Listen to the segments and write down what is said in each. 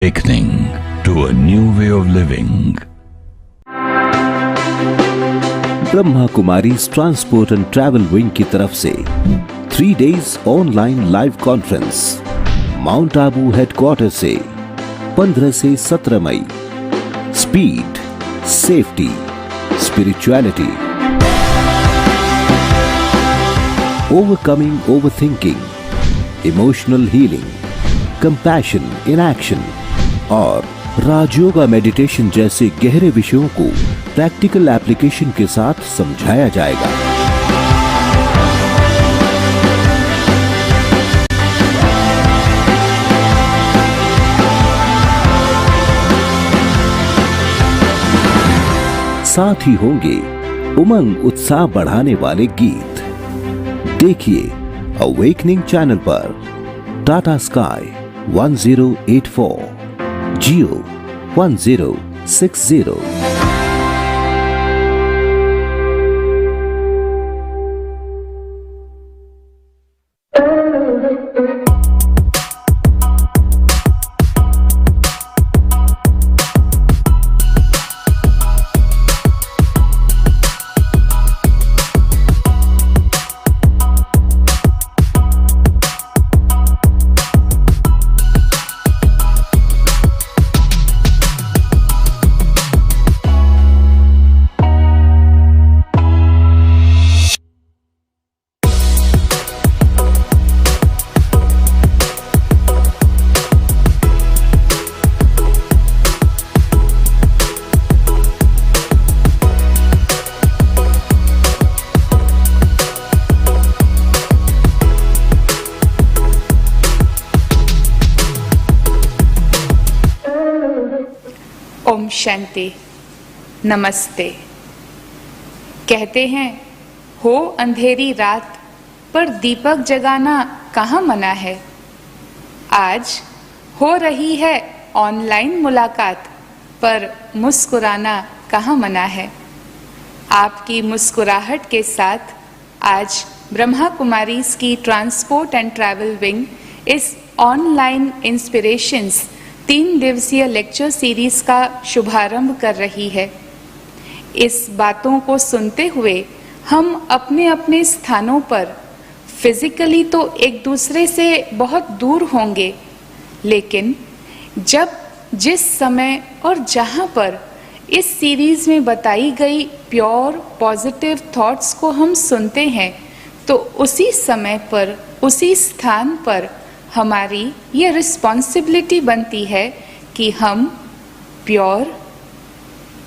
Awakening to a new way of living. Brahma Kumari transport and travel wing की तरफ से 3 days online live conference mount Abu headquarter से 15 से 17 मई। Speed, safety, spirituality, overcoming overthinking, emotional healing, compassion in action और Rajyoga meditation जैसे गहरे विषयों को प्रैक्टिकल एप्लीकेशन के साथ समझाया जाएगा। साथ ही होंगे उमंग उत्साह बढ़ाने वाले गीत। देखिए अवेकनिंग चैनल पर टाटा स्काई 1084, जियो 1060। ओम शांति, नमस्ते। कहते हैं हो अंधेरी रात पर दीपक जगाना कहाँ मना है। आज हो रही है ऑनलाइन मुलाकात पर मुस्कुराना कहाँ मना है। आपकी मुस्कुराहट के साथ आज ब्रह्मा कुमारीज की ट्रांसपोर्ट एंड ट्रैवल विंग इस ऑनलाइन इंस्पिरेशंस 3 दिवसीय लेक्चर सीरीज का शुभारंभ कर रही है। इस बातों को सुनते हुए हम अपने अपने स्थानों पर फिजिकली तो एक दूसरे से बहुत दूर होंगे, लेकिन जब जिस समय और जहां पर इस सीरीज में बताई गई प्योर पॉजिटिव थॉट्स को हम सुनते हैं, तो उसी समय पर उसी स्थान पर हमारी ये रिस्पॉन्सिबिलिटी बनती है कि हम प्योर,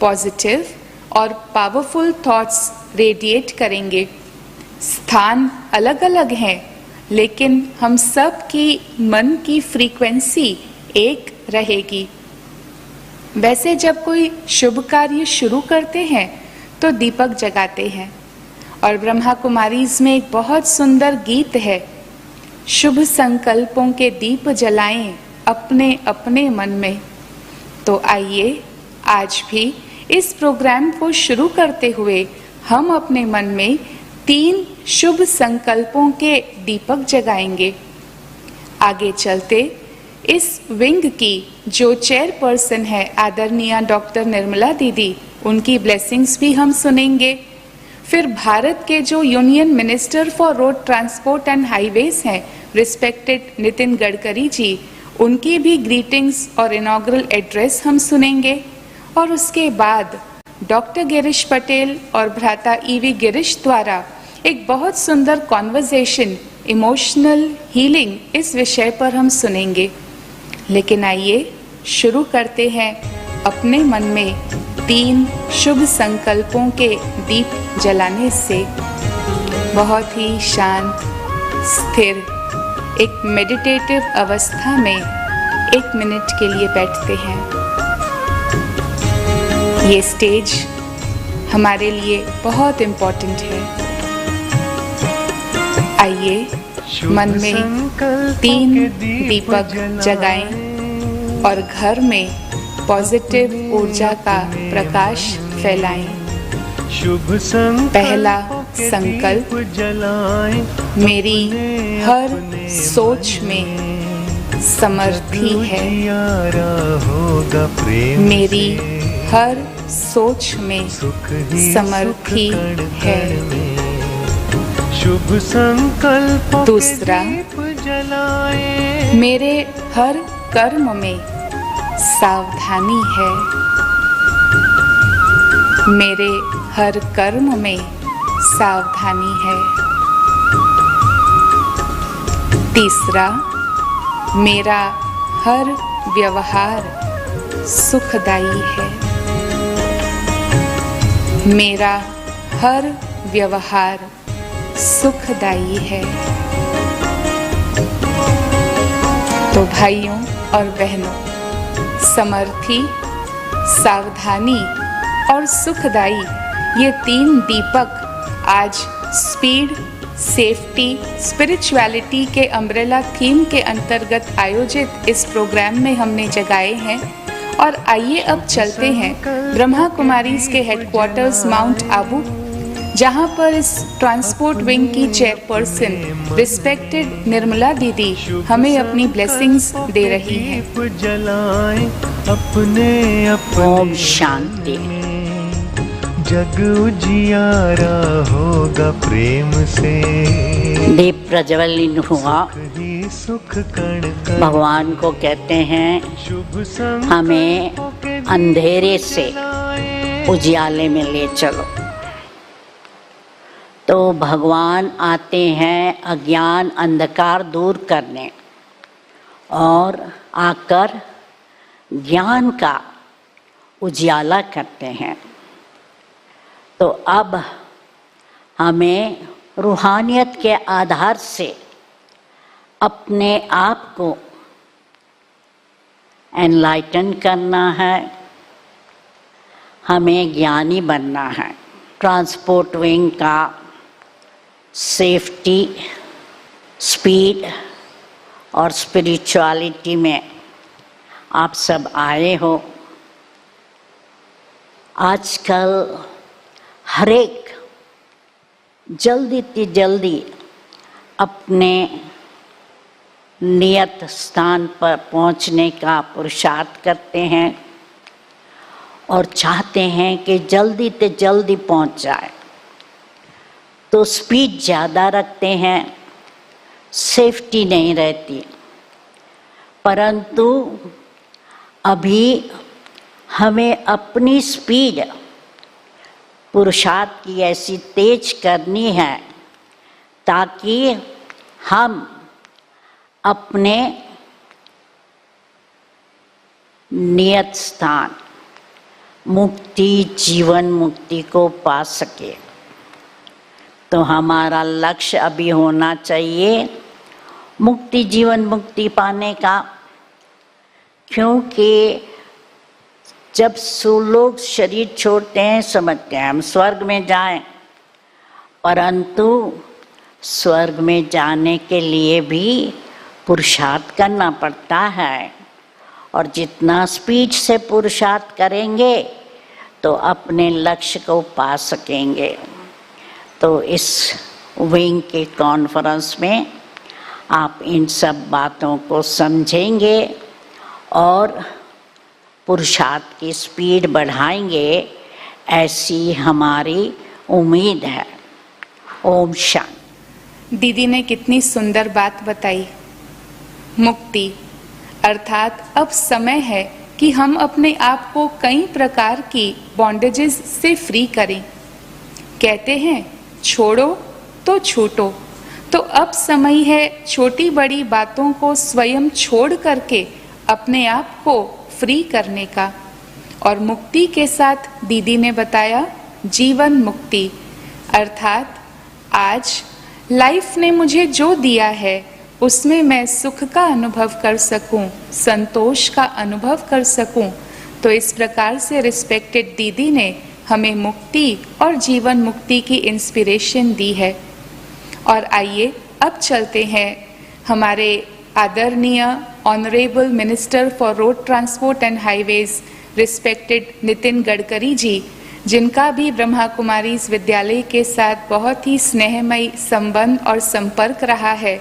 पॉजिटिव और पावरफुल थॉट्स रेडिएट करेंगे। स्थान अलग अलग हैं, लेकिन हम सब की मन की फ्रीक्वेंसी एक रहेगी। वैसे जब कोई शुभ कार्य शुरू करते हैं तो दीपक जगाते हैं, और ब्रह्मा कुमारीज में एक बहुत सुंदर गीत है, शुभ संकल्पों के दीप जलाएं अपने अपने मन में। तो आइए आज भी इस प्रोग्राम को शुरू करते हुए हम अपने मन में 3 शुभ संकल्पों के दीपक जगाएंगे। आगे चलते इस विंग की जो चेयरपर्सन है आदरणीय डॉक्टर निर्मला दीदी, उनकी ब्लेसिंग्स भी हम सुनेंगे। फिर भारत के जो union minister for road transport and highways हैं, रिस्पेक्टेड नितिन गडकरी जी, उनकी भी ग्रीटिंग्स और इनॉग्रल एड्रेस हम सुनेंगे। और उसके बाद डॉक्टर गिरीश पटेल और भ्राता ईवी गिरीश द्वारा एक बहुत सुंदर कॉन्वर्सेशन इमोशनल हीलिंग इस विषय पर हम सुनेंगे। लेकिन आइए शुरू करते हैं अपने मन में 3 शुभ संकल्पों के दीप जलाने से। बहुत ही शांत, स्थिर, एक मेडिटेटिव अवस्था में 1 मिनट के लिए बैठते हैं। ये स्टेज हमारे लिए बहुत इम्पोर्टेंट है। आइए मन में 3 दीपक जगाएं और घर में पॉजिटिव ऊर्जा का प्रकाश फैलाएं। पहला संकल्प, मेरी हर सोच में समर्थी है। मेरी हर सोच में समर्थी है। शुभ संकल्प दूसरा, मेरे हर कर्म में सावधानी है। मेरे हर कर्म में सावधानी है। तीसरा, मेरा हर व्यवहार सुखदायी है। मेरा हर व्यवहार सुखदायी है। तो भाइयों और बहनों, समर्थी, सावधानी और सुखदायी, ये 3 दीपक आज स्पीड, सेफ्टी, स्पिरिचुअलिटी के अम्ब्रेला थीम के अंतर्गत आयोजित इस प्रोग्राम में हमने जगाए हैं। और आइए अब चलते हैं ब्रह्मा कुमारीज के हेडक्वार्टर्स माउंट आबू, जहां पर इस ट्रांसपोर्ट विंग की चेयरपर्सन रिस्पेक्टेड निर्मला दीदी हमें अपनी ब्लेसिंग्स दे रही हैं। ओम शांति। जग उजियारा होगा प्रेम से, दीप प्रज्वलित हुआ। सुख कण भगवान को कहते हैं हमें अंधेरे से उजियाले में ले चलो। तो भगवान आते हैं अज्ञान अंधकार दूर करने और आकर ज्ञान का उजियाला करते हैं। तो अब हमें रूहानियत के आधार से अपने आप को एनलाइटन करना है, हमें ज्ञानी बनना है। ट्रांसपोर्ट विंग का सेफ्टी, स्पीड और स्पिरिचुअलिटी में आप सब आए हो। आजकल हर एक जल्दी से जल्दी अपने नियत स्थान पर पहुंचने का पुरुषार्थ करते हैं और चाहते हैं कि जल्दी से जल्दी पहुंच जाए। तो स्पीड ज़्यादा रखते हैं, सेफ्टी नहीं रहती। परंतु अभी हमें अपनी स्पीड पुरुषार्थ की ऐसी तेज करनी है ताकि हम अपने नियत स्थान मुक्ति, जीवन मुक्ति को पा सके। तो हमारा लक्ष्य अभी होना चाहिए मुक्ति, जीवन मुक्ति पाने का। क्योंकि जब लोग शरीर छोड़ते हैं समझते हैं हम स्वर्ग में जाएं, परंतु स्वर्ग में जाने के लिए भी पुरुषार्थ करना पड़ता है। और जितना स्पीड से पुरुषार्थ करेंगे तो अपने लक्ष्य को पा सकेंगे। तो इस विंग के कॉन्फ्रेंस में आप इन सब बातों को समझेंगे और पुरुषार्थ की स्पीड बढ़ाएंगे, ऐसी हमारी उम्मीद है। ओम शांति। दीदी ने कितनी सुंदर बात बताई। मुक्ति अर्थात अब समय है कि हम अपने आप को कई प्रकार की बॉन्डेजेस से फ्री करें। कहते हैं छोड़ो तो छूटो। तो अब समय है छोटी बड़ी बातों को स्वयं छोड़ करके अपने आप को फ्री करने का। और मुक्ति के साथ दीदी ने बताया जीवन मुक्ति अर्थात आज लाइफ ने मुझे जो दिया है उसमें मैं सुख का अनुभव कर सकूं, संतोष का अनुभव कर सकूं। तो इस प्रकार से रिस्पेक्टेड दीदी ने हमें मुक्ति और जीवन मुक्ति की इंस्पिरेशन दी है। और आइए अब चलते हैं हमारे आदरणीय honourable minister for road transport and highways respected Nitin Gadkari ji, जिनका भी ब्रह्मा कुमारीज विद्यालय के साथ बहुत ही स्नेहमयी संबंध और संपर्क रहा है।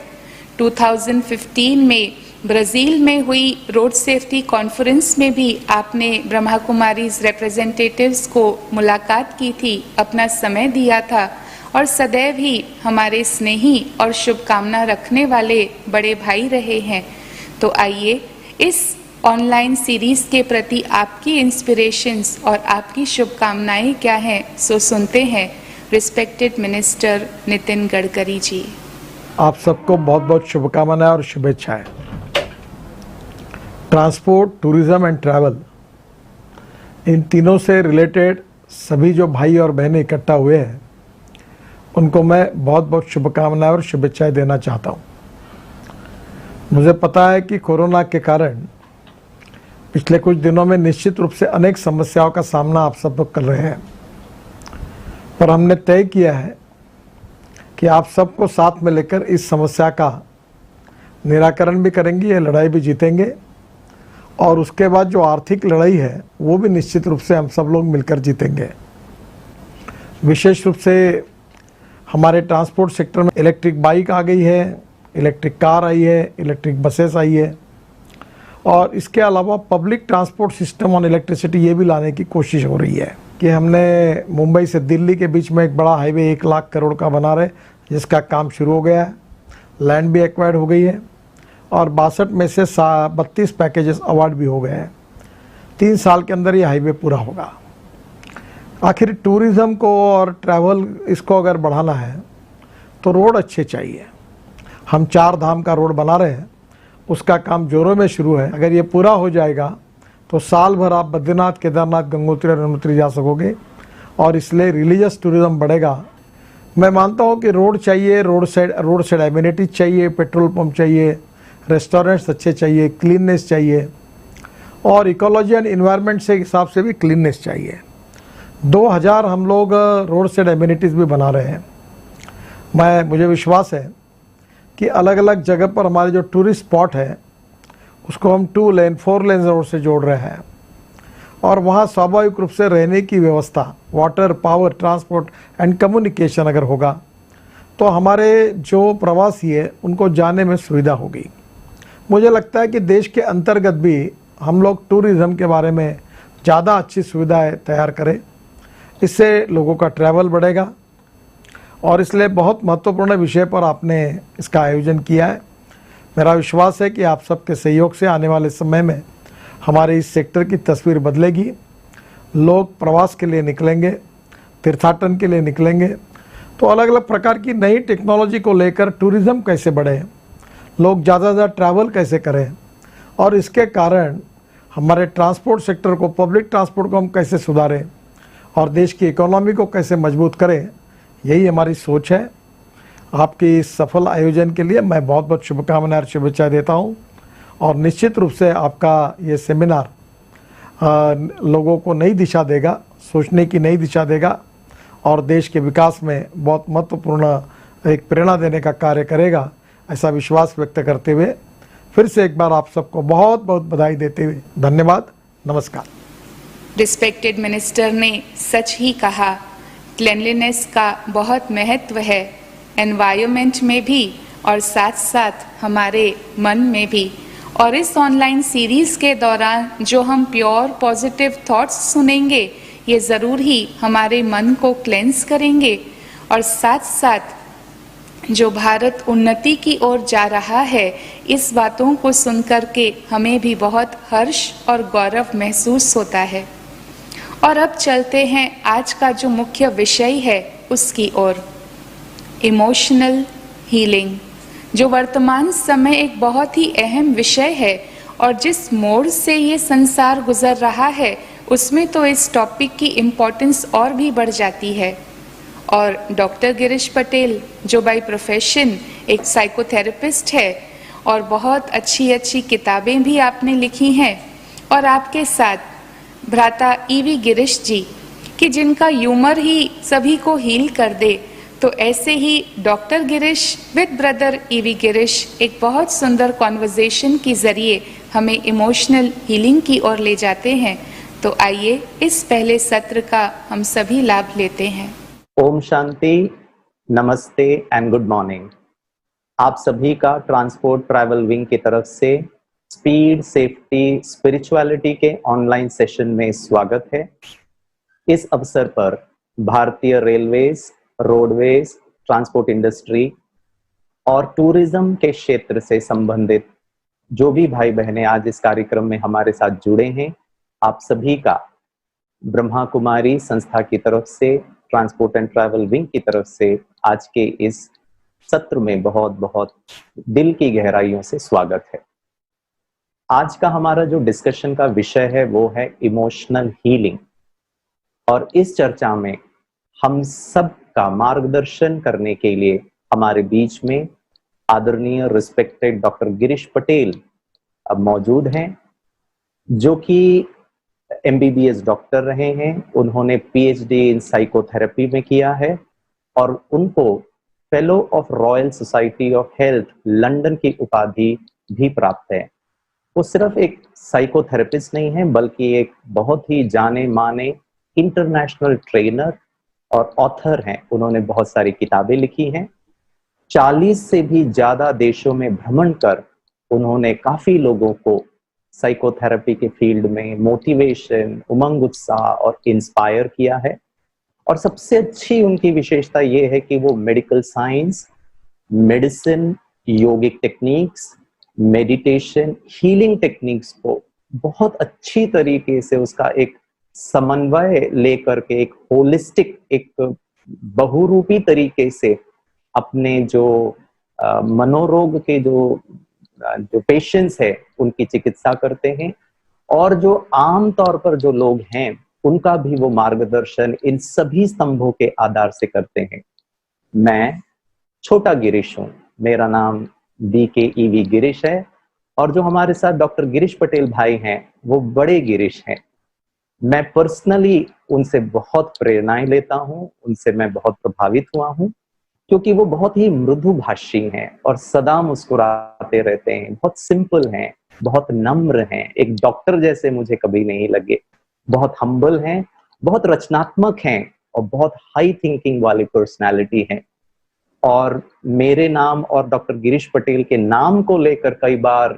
2015 में ब्राज़ील में हुई रोड सेफ्टी कॉन्फ्रेंस में भी आपने ब्रह्मा कुमारीज रिप्रेजेंटेटिव्स को मुलाकात की थी, अपना समय दिया था और सदैव ही हमारे स्नेही और शुभकामना रखने वाले बड़े भाई रहे हैं। तो आइए इस ऑनलाइन सीरीज के प्रति आपकी इंस्पिरेशंस और आपकी शुभकामनाएं क्या हैं, सो सुनते हैं रिस्पेक्टेड मिनिस्टर नितिन गडकरी जी। आप सबको बहुत बहुत शुभकामनाएं और शुभेच्छाएं। ट्रांसपोर्ट, टूरिज्म एंड ट्रैवल, इन तीनों से रिलेटेड सभी जो भाई और बहनें इकट्ठा हुए हैं उनको मैं बहुत बहुत शुभकामनाएं और शुभेच्छाएं देना चाहता हूं। मुझे पता है कि कोरोना के कारण पिछले कुछ दिनों में निश्चित रूप से अनेक समस्याओं का सामना आप सब लोग कर रहे हैं, पर हमने तय किया है कि आप सबको साथ में लेकर इस समस्या का निराकरण भी करेंगे, ये लड़ाई भी जीतेंगे और उसके बाद जो आर्थिक लड़ाई है वो भी निश्चित रूप से हम सब लोग मिलकर जीतेंगे। विशेष रूप से हमारे ट्रांसपोर्ट सेक्टर में इलेक्ट्रिक बाइक आ गई है, इलेक्ट्रिक कार आई है, इलेक्ट्रिक बसेस आई है और इसके अलावा public transport system on electricity ये भी लाने की कोशिश हो रही है कि हमने मुंबई से दिल्ली के बीच में एक बड़ा हाईवे 1 लाख करोड़ का बना रहे, जिसका काम शुरू हो गया है, लैंड भी एक्वायर्ड हो गई है और 62 में से 32 पैकेजेस अवार्ड भी हो गए हैं। 3 साल के अंदर ये हाईवे पूरा होगा। आखिर टूरिज़्म को और ट्रैवल इसको अगर बढ़ाना है तो रोड अच्छे चाहिए। हम 4 धाम का रोड बना रहे हैं, उसका काम जोरों में शुरू है। अगर ये पूरा हो जाएगा तो साल भर आप बद्रीनाथ, केदारनाथ, गंगोत्री और यमुनोत्री जा सकोगे और इसलिए रिलीजियस टूरिज़्म बढ़ेगा। मैं मानता हूँ कि रोड चाहिए, रोड साइड एमिनिटीज चाहिए, पेट्रोल पंप चाहिए, रेस्टोरेंट्स अच्छे चाहिए, क्लीननेस चाहिए और इकोलॉजी एंड इन्वायरमेंट से हिसाब से भी क्लीननेस चाहिए। 2000 हम लोग रोड साइड एमिनिटीज़ भी बना रहे हैं। मुझे विश्वास है कि अलग अलग जगह पर हमारे जो टूरिस्ट स्पॉट है उसको हम 2 लेन 4 लेन रोड से जोड़ रहे हैं और वहाँ स्वाभाविक रूप से रहने की व्यवस्था, water, power, transport and communication अगर होगा तो हमारे जो प्रवासी है उनको जाने में सुविधा होगी। मुझे लगता है कि देश के अंतर्गत भी हम लोग टूरिज़्म के बारे में ज़्यादा अच्छी सुविधाएं तैयार करें, इससे लोगों का ट्रैवल बढ़ेगा और इसलिए बहुत महत्वपूर्ण विषय पर आपने इसका आयोजन किया है। मेरा विश्वास है कि आप सबके सहयोग से आने वाले समय में हमारे इस सेक्टर की तस्वीर बदलेगी। लोग प्रवास के लिए निकलेंगे, तीर्थाटन के लिए निकलेंगे, तो अलग अलग प्रकार की नई टेक्नोलॉजी को लेकर टूरिज़्म कैसे बढ़े, लोग ज़्यादा से ज़्यादा ट्रैवल कैसे करें और इसके कारण हमारे ट्रांसपोर्ट सेक्टर को, पब्लिक ट्रांसपोर्ट को हम कैसे सुधारें और देश की इकोनॉमी को कैसे मजबूत करें, यही हमारी सोच है। आपके इस सफल आयोजन के लिए मैं बहुत बहुत शुभकामनाएं और शुभेच्छा देता हूं और निश्चित रूप से आपका ये सेमिनार लोगों को नई दिशा देगा, सोचने की नई दिशा देगा और देश के विकास में बहुत महत्वपूर्ण एक प्रेरणा देने का कार्य करेगा, ऐसा विश्वास व्यक्त करते हुए फिर से एक बार आप सबको बहुत बहुत बधाई देते हुए धन्यवाद, नमस्कार। रिस्पेक्टेड मिनिस्टर ने सच ही कहा, क्लेanलीनेस का बहुत महत्व है एनवायरनमेंट में भी और साथ साथ हमारे मन में भी। और इस ऑनलाइन सीरीज के दौरान जो हम प्योर पॉजिटिव थॉट्स सुनेंगे ये ज़रूर ही हमारे मन को क्लेंस करेंगे और साथ साथ जो भारत उन्नति की ओर जा रहा है इस बातों को सुनकर के हमें भी बहुत हर्ष और गौरव महसूस होता है। और अब चलते हैं आज का जो मुख्य विषय है उसकी ओर, इमोशनल हीलिंग, जो वर्तमान समय एक बहुत ही अहम विषय है और जिस मोड़ से ये संसार गुजर रहा है उसमें तो इस टॉपिक की इम्पोर्टेंस और भी बढ़ जाती है। और डॉक्टर गिरीश पटेल जो बाय प्रोफेशन एक साइकोथेरेपिस्ट है और बहुत अच्छी अच्छी किताबें भी आपने लिखी हैं, और आपके साथ भ्राता ईवी गिरीश जी कि जिनका ह्यूमर ही सभी को हील कर दे, तो ऐसे ही doctor Girish with brother EV Girish एक बहुत सुंदर कॉन्वर्जेशन के जरिए हमें इमोशनल हीलिंग की ओर ले जाते हैं। तो आइए इस पहले सत्र का हम सभी लाभ लेते हैं। ओम शांति, नमस्ते एंड गुड मॉर्निंग। आप सभी का ट्रांसपोर्ट ट्रैवल विंग की तरफ से स्पीड, सेफ्टी, स्पिरिचुअलिटी के ऑनलाइन सेशन में स्वागत है। इस अवसर पर भारतीय रेलवेज, रोडवेज, ट्रांसपोर्ट इंडस्ट्री और टूरिज्म के क्षेत्र से संबंधित जो भी भाई बहनें आज इस कार्यक्रम में हमारे साथ जुड़े हैं, आप सभी का ब्रह्मा कुमारी संस्था की तरफ से, ट्रांसपोर्ट एंड ट्रैवल विंग की तरफ से आज के इस सत्र में बहुत बहुत दिल की गहराइयों से स्वागत है। आज का हमारा जो डिस्कशन का विषय है वो है इमोशनल हीलिंग, और इस चर्चा में हम सब का मार्गदर्शन करने के लिए हमारे बीच में आदरणीय रिस्पेक्टेड डॉक्टर गिरीश पटेल अब मौजूद हैं, जो कि MBBS डॉक्टर रहे हैं। उन्होंने PhD इन साइकोथेरेपी में किया है और उनको fellow of royal society of health London की उपाधि भी प्राप्त है। वो सिर्फ एक साइकोथेरेपिस्ट नहीं है, बल्कि एक बहुत ही जाने माने इंटरनेशनल ट्रेनर और ऑथर हैं। उन्होंने बहुत सारी किताबें लिखी हैं। 40 से भी ज्यादा देशों में भ्रमण कर उन्होंने काफी लोगों को साइकोथेरेपी के फील्ड में मोटिवेशन, उमंग, उत्साह और इंस्पायर किया है। और सबसे अच्छी उनकी विशेषता ये है कि वो मेडिकल साइंस, मेडिसिन, योगिक टेक्निक्स, मेडिटेशन, हीलिंग टेक्निक्स को बहुत अच्छी तरीके से उसका एक समन्वय लेकर के एक होलिस्टिक, एक बहुरूपी तरीके से अपने जो मनोरोग के जो पेशेंट्स है उनकी चिकित्सा करते हैं, और जो आम तौर पर जो लोग हैं उनका भी वो मार्गदर्शन इन सभी स्तंभों के आधार से करते हैं। मैं छोटा गिरीश हूँ, मेरा नाम DKEV गिरीश है, और जो हमारे साथ डॉक्टर गिरीश पटेल भाई हैं वो बड़े गिरीश हैं। मैं पर्सनली उनसे बहुत प्रेरणाएं लेता हूँ, उनसे मैं बहुत प्रभावित हुआ हूँ, क्योंकि वो बहुत ही मृदुभाषी हैं और सदा मुस्कुराते रहते हैं, बहुत सिंपल हैं, बहुत नम्र हैं, एक डॉक्टर जैसे मुझे कभी नहीं लगे, बहुत हम्बल हैं, बहुत रचनात्मक हैं और बहुत हाई थिंकिंग वाली पर्सनालिटी हैं। और मेरे नाम और डॉक्टर गिरीश पटेल के नाम को लेकर कई बार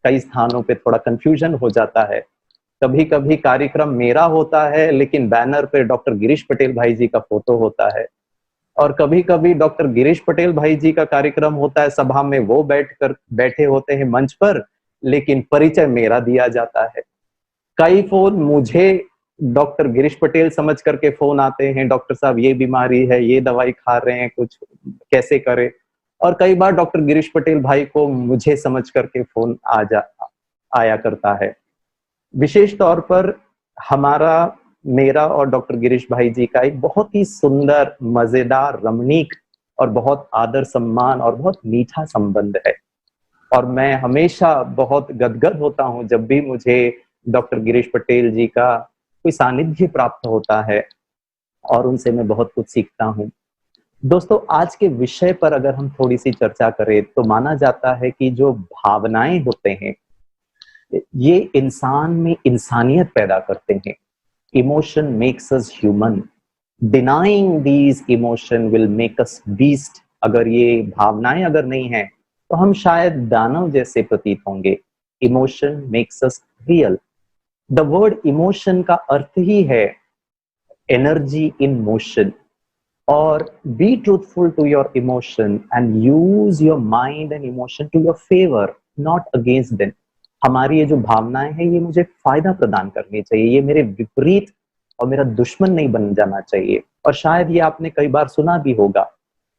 कई स्थानों पे थोड़ा कंफ्यूजन हो जाता है। कभी कभी कार्यक्रम मेरा होता है लेकिन बैनर पे डॉक्टर गिरीश पटेल भाई जी का फोटो होता है, और कभी कभी डॉक्टर गिरीश पटेल भाई जी का कार्यक्रम होता है, सभा में वो बैठे होते हैं मंच पर, लेकिन परिचय मेरा दिया जाता है। कई फोन मुझे डॉक्टर गिरीश पटेल समझ करके फोन आते हैं, डॉक्टर साहब ये बीमारी है, ये दवाई खा रहे हैं, कुछ कैसे करें। और कई बार डॉक्टर गिरीश पटेल भाई को मुझे समझ करके फोन आया करता है। विशेष तौर पर मेरा और डॉक्टर गिरीश भाई जी का एक बहुत ही सुंदर, मजेदार, रमणीक और बहुत आदर सम्मान और बहुत मीठा संबंध है। और मैं हमेशा बहुत गदगद होता हूं जब भी मुझे डॉक्टर गिरीश पटेल जी का कोई सानिध्य प्राप्त होता है, और उनसे मैं बहुत कुछ सीखता हूं। दोस्तों, आज के विषय पर अगर हम थोड़ी सी चर्चा करें तो माना जाता है कि जो भावनाएं होते हैं ये इंसान में इंसानियत पैदा करते हैं। Emotion makes us human, denying these emotion will make us beast. अगर ये भावनाएं अगर नहीं है तो हम शायद दानव जैसे प्रतीत होंगे। Emotion makes us real. The word emotion का अर्थ ही है एनर्जी इन मोशन। और be truthful to your emotion and use your mind and emotion to your favour, not against them. हमारी ये जो भावनाएं हैं ये मुझे फायदा प्रदान करनी चाहिए, ये मेरे विपरीत और मेरा दुश्मन नहीं बन जाना चाहिए। और शायद ये आपने कई बार सुना भी होगा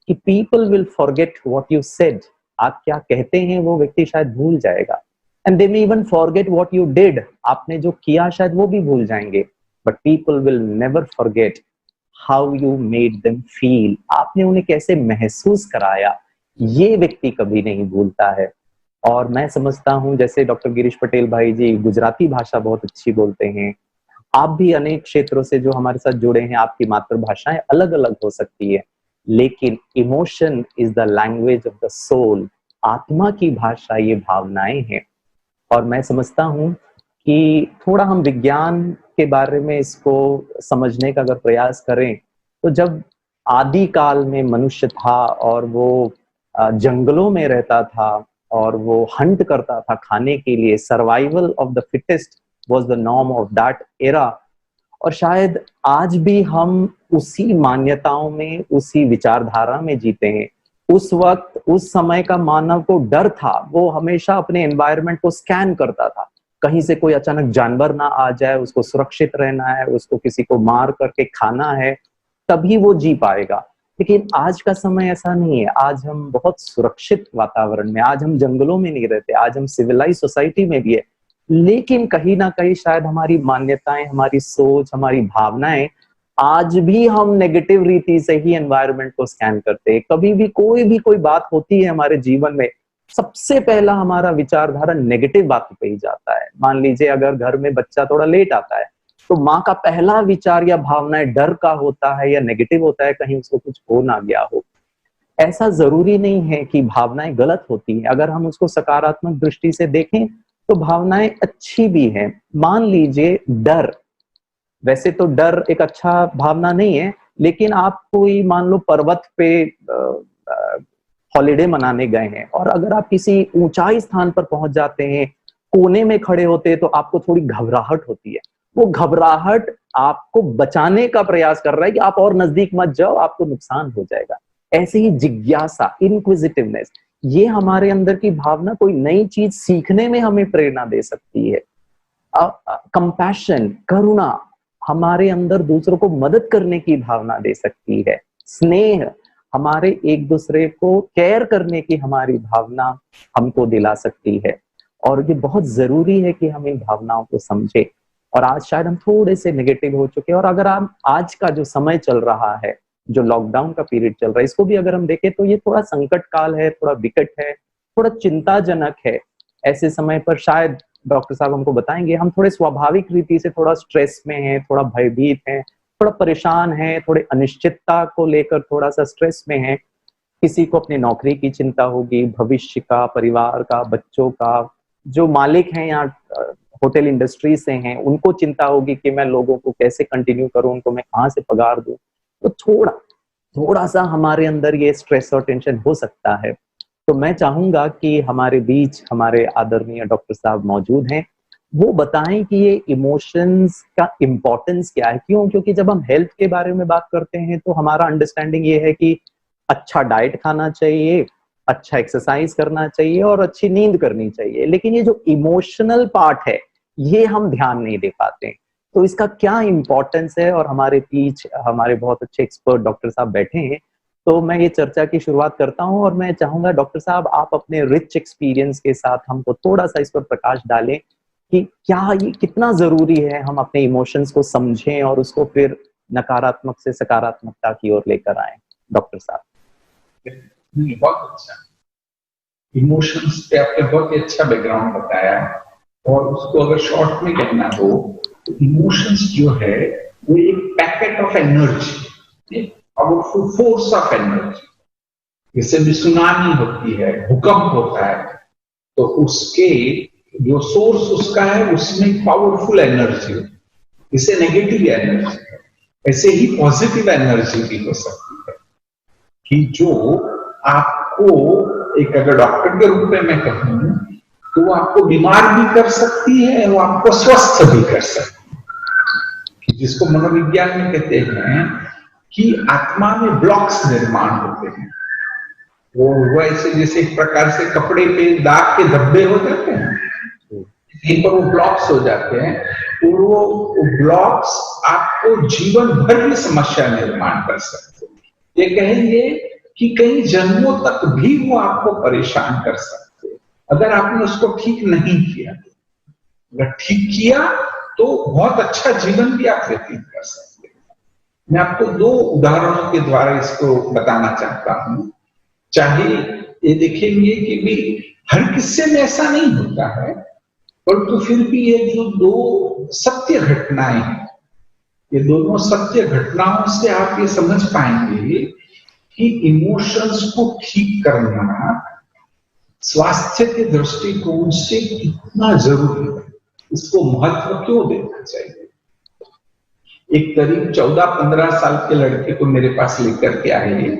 कि people will forget what you said. आप क्या कहते हैं वो व्यक्ति शायद भूल जाएगा, and they may even forget what you did. आपने जो किया शायद वो भी भूल जाएंगे, but people will never forget how you made them feel. आपने उन्हें कैसे महसूस कराया, ये व्यक्ति कभी नहीं भूलता है। और मैं समझता हूं, जैसे डॉक्टर गिरीश पटेल भाई जी गुजराती भाषा बहुत अच्छी बोलते हैं, आप भी अनेक क्षेत्रों से जो हमारे साथ जुड़े हैं, आपकी मातृभाषाएं अलग अलग हो सकती है, लेकिन emotion is the language of the soul. आत्मा की भाषा ये भावनाएं हैं। और मैं समझता हूं कि थोड़ा हम विज्ञान के बारे में इसको समझने का अगर प्रयास करें तो जब आदि काल में मनुष्य था और वो जंगलों में रहता था और वो हंट करता था खाने के लिए। Survival of the fittest was the norm of that era. और शायद आज भी हम उसी मान्यताओं में, उसी विचारधारा में जीते हैं। उस वक्त, उस समय का मानव को डर था, वो हमेशा अपने एनवायरनमेंट को स्कैन करता था, कहीं से कोई अचानक जानवर ना आ जाए, उसको सुरक्षित रहना है, उसको किसी को मार करके खाना है, तभी वो जी पाएगा। लेकिन आज का समय ऐसा नहीं है। आज हम बहुत सुरक्षित वातावरण में, आज हम जंगलों में नहीं रहते, आज हम सिविलाइज सोसाइटी में भी है। लेकिन कहीं ना कहीं शायद हमारी मान्यताएं, हमारी सोच, हमारी भावनाएं, आज भी हम नेगेटिव रीति से ही एनवायरनमेंट को स्कैन करते हैं। कभी भी कोई बात होती है हमारे जीवन में, सबसे पहला हमारा विचारधारा नेगेटिव बात पे ही जाता है। मान लीजिए अगर घर में बच्चा थोड़ा लेट आता है तो माँ का पहला विचार या भावनाएं डर का होता है या नेगेटिव होता है, कहीं उसको कुछ हो ना गया हो। ऐसा जरूरी नहीं है कि भावनाएं गलत होती हैं। अगर हम उसको सकारात्मक दृष्टि से देखें तो भावनाएं अच्छी भी हैं। मान लीजिए डर, वैसे तो डर एक अच्छा भावना नहीं है, लेकिन आप कोई मान लो पर्वत पे हॉलिडे मनाने गए हैं और अगर आप किसी ऊंचाई स्थान पर पहुंच जाते हैं, कोने में खड़े होते हैं, तो आपको थोड़ी घबराहट होती है। वो घबराहट आपको बचाने का प्रयास कर रहा है कि आप और नजदीक मत जाओ, आपको नुकसान हो जाएगा। ऐसे ही जिज्ञासा, इनक्विजिटिवनेस, ये हमारे अंदर की भावना कोई नई चीज सीखने में हमें प्रेरणा दे सकती है। कंपैशन, करुणा, हमारे अंदर दूसरों को मदद करने की भावना दे सकती है। स्नेह, हमारे एक दूसरे को केयर करने की हमारी भावना हमको दिला सकती है। और ये बहुत जरूरी है कि हम इन भावनाओं को समझे। और आज शायद हम थोड़े से नेगेटिव हो चुके हैं। और अगर हम आज का जो समय चल रहा है, जो लॉकडाउन का पीरियड चल रहा है, इसको भी अगर हम देखें तो ये थोड़ा संकट काल है, थोड़ा विकट है, थोड़ा चिंताजनक है। ऐसे समय पर शायद डॉक्टर साहब हमको बताएंगे, हम थोड़े स्वाभाविक रीति से थोड़ा स्ट्रेस में हैं, थोड़ा भयभीत हैं, थोड़ा परेशान हैं, थोड़े अनिश्चितता को लेकर थोड़ा सा स्ट्रेस में हैं। किसी को अपनी नौकरी की चिंता होगी, भविष्य का, परिवार का, बच्चों का। जो मालिक हैं या होटल इंडस्ट्री से हैं, उनको चिंता होगी कि मैं लोगों को कैसे कंटिन्यू करूं, उनको मैं कहाँ से पगार दूं। तो थोड़ा सा हमारे अंदर ये स्ट्रेस और टेंशन हो सकता है। तो मैं चाहूंगा कि हमारे बीच हमारे आदरणीय डॉक्टर साहब मौजूद हैं, वो बताएं कि ये इमोशंस का इम्पोर्टेंस क्या है। क्योंकि जब हम हेल्थ के बारे में बात करते हैं तो हमारा अंडरस्टैंडिंग ये है कि अच्छा डाइट खाना चाहिए, अच्छा एक्सरसाइज करना चाहिए और अच्छी नींद करनी चाहिए। लेकिन ये जो इमोशनल पार्ट है, ये हम ध्यान नहीं दे पाते। तो इसका क्या इम्पोर्टेंस है, और हमारे बीच हमारे बहुत अच्छे एक्सपर्ट डॉक्टर साहब बैठे हैं। तो मैं ये चर्चा की शुरुआत करता हूं और मैं चाहूंगा डॉक्टर साहब आप अपने रिच एक्सपीरियंस के साथ हमको थोड़ा सा इस पर प्रकाश डालें कि क्या ये कितना जरूरी है हम अपने इमोशंस को समझें और उसको फिर नकारात्मक से सकारात्मकता की ओर लेकर आए। डॉक्टर साहब। बहुत अच्छा, इमोशंस पे आपने बहुत ही अच्छा बैकग्राउंड बताया। और उसको अगर शॉर्ट में कहना हो तो इमोशंस जो है वो एक packet of energy, powerful force of energy. जैसे भी सुनामी होती है, भूकंप होता है, तो उसके जो सोर्स उसका है उसमें पावरफुल एनर्जी होती है, इसे नेगेटिव एनर्जी है। ऐसे ही पॉजिटिव एनर्जी भी हो सकती है कि जो आपको, एक अगर डॉक्टर के रूप में मैं कहूं तो वो आपको बीमार भी कर सकती है, वो आपको स्वस्थ भी कर सकती है। जिसको मनोविज्ञान में कहते हैं कि आत्मा में ब्लॉक्स निर्माण होते हैं। वो ऐसे जैसे एक प्रकार से कपड़े पे दाग के धब्बे हो जाते हैं, कहीं पर वो ब्लॉक्स हो जाते हैं, और वो ब्लॉक्स आपको जीवन भर की समस्या निर्माण कर सकते हैं। ये कहेंगे कि कई जन्मों तक भी वो आपको परेशान कर सकते हैं अगर आपने उसको ठीक नहीं किया। अगर ठीक किया तो बहुत अच्छा जीवन भी आप व्यतीत कर सकते हैं। मैं आपको दो उदाहरणों के द्वारा इसको बताना चाहता हूं। चाहे ये देखेंगे कि भी हर किस्से में ऐसा नहीं होता है, परंतु फिर भी ये जो दो सत्य घटनाएं हैं, ये दोनों सत्य घटनाओं से आप ये समझ पाएंगे कि इमोशंस को ठीक करना स्वास्थ्य के दृष्टिकोण से कितना जरूरी है, इसको महत्व क्यों देना चाहिए। एक करीब 14-15 साल के लड़के को मेरे पास लेकर के आए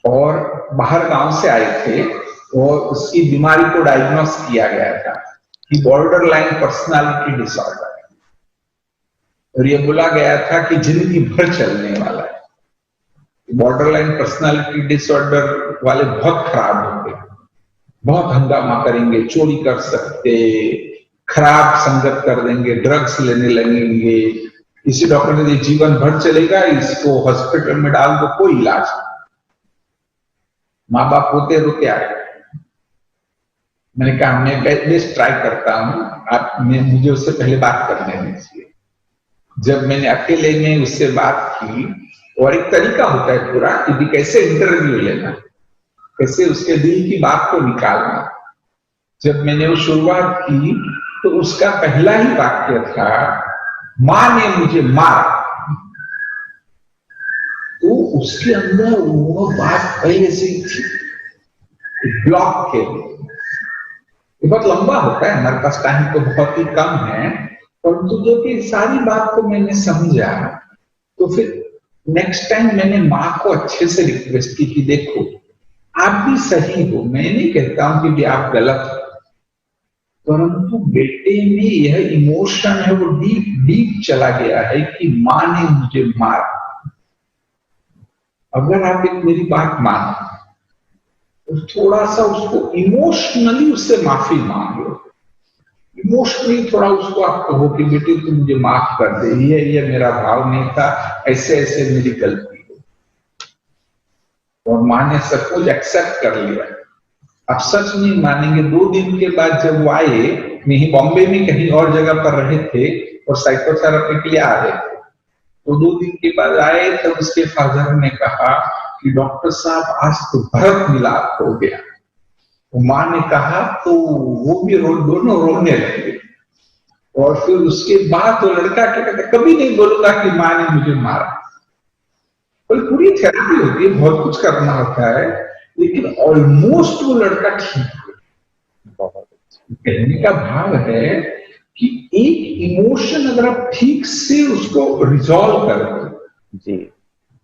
और बाहर गांव से आए थे और उसकी बीमारी को डायग्नोस किया गया था कि बॉर्डर लाइन पर्सनालिटी डिसऑर्डर, और ये बोला गया था कि जिंदगी भर चलने वाला है। बॉर्डर लाइन पर्सनालिटी डिसऑर्डर वाले बहुत खराब होंगे, बहुत हंगामा करेंगे, चोरी कर सकते, खराब संगत कर देंगे, ड्रग्स लेने लगेंगे। किसी डॉक्टर ने जीवन भर चलेगा, इसको हॉस्पिटल में डाल दो, कोई इलाज नहीं। माँ बाप रोते रोते आए। मैंने कहा मैं बेस्ट ट्राई करता हूं, आप मुझे उससे पहले बात करने दीजिए। जब मैंने अकेले में उससे बात की, और एक तरीका होता है पूरा कि कैसे इंटरव्यू लेना, कैसे उसके दिल की बात को निकालना। जब मैंने वो शुरुआत की तो उसका पहला ही वाक्य था, मां ने मुझे मारा। तो उसके अंदर वो बात पहले से थी, ब्लॉक के लिए। ये बहुत लंबा होता है, हमारे पास टाइम तो बहुत ही कम है, परंतु जब ये सारी बात को मैंने समझा तो फिर नेक्स्ट टाइम मैंने माँ को अच्छे से रिक्वेस्ट की कि देखो आप भी सही हो, मैं नहीं कहता हूं कि आप गलत हो, परंतु बेटे में यह इमोशन है वो डीप डीप चला गया है कि माँ ने मुझे मारा। अगर आप एक मेरी बात मानो तो थोड़ा सा उसको इमोशनली उससे माफी मांग लो। इमोशनली थोड़ा उसको आप कहो कि बेटे तू मुझे माफ कर दे, ये मेरा भाव नहीं था, ऐसे ऐसे मेरी गलती है। और माँ ने सब कुछ एक्सेप्ट कर लिया। आप सच नहीं मानेंगे, 2 दिन के बाद जब वो आए, नहीं बॉम्बे में कहीं और जगह पर रहे थे और साइकोथेरेपी के लिए आ रहे थे, तो 2 दिन के बाद आए तब उसके फादर ने कहा कि डॉक्टर साहब आज तो भरत मिलाप हो गया। तो माँ ने कहा तो वो भी दोनों रोने लगे। और फिर उसके बाद वो लड़का क्या कहता, कभी नहीं बोलूंगा कि माँ ने मुझे मारा। और पूरी थेरेपी होती है, बहुत कुछ करना होता है, लेकिन ऑलमोस्ट वो लड़का ठीक है। कहने का भाव है कि एक इमोशन अगर आप ठीक से उसको रिजॉल्व कर दो जी,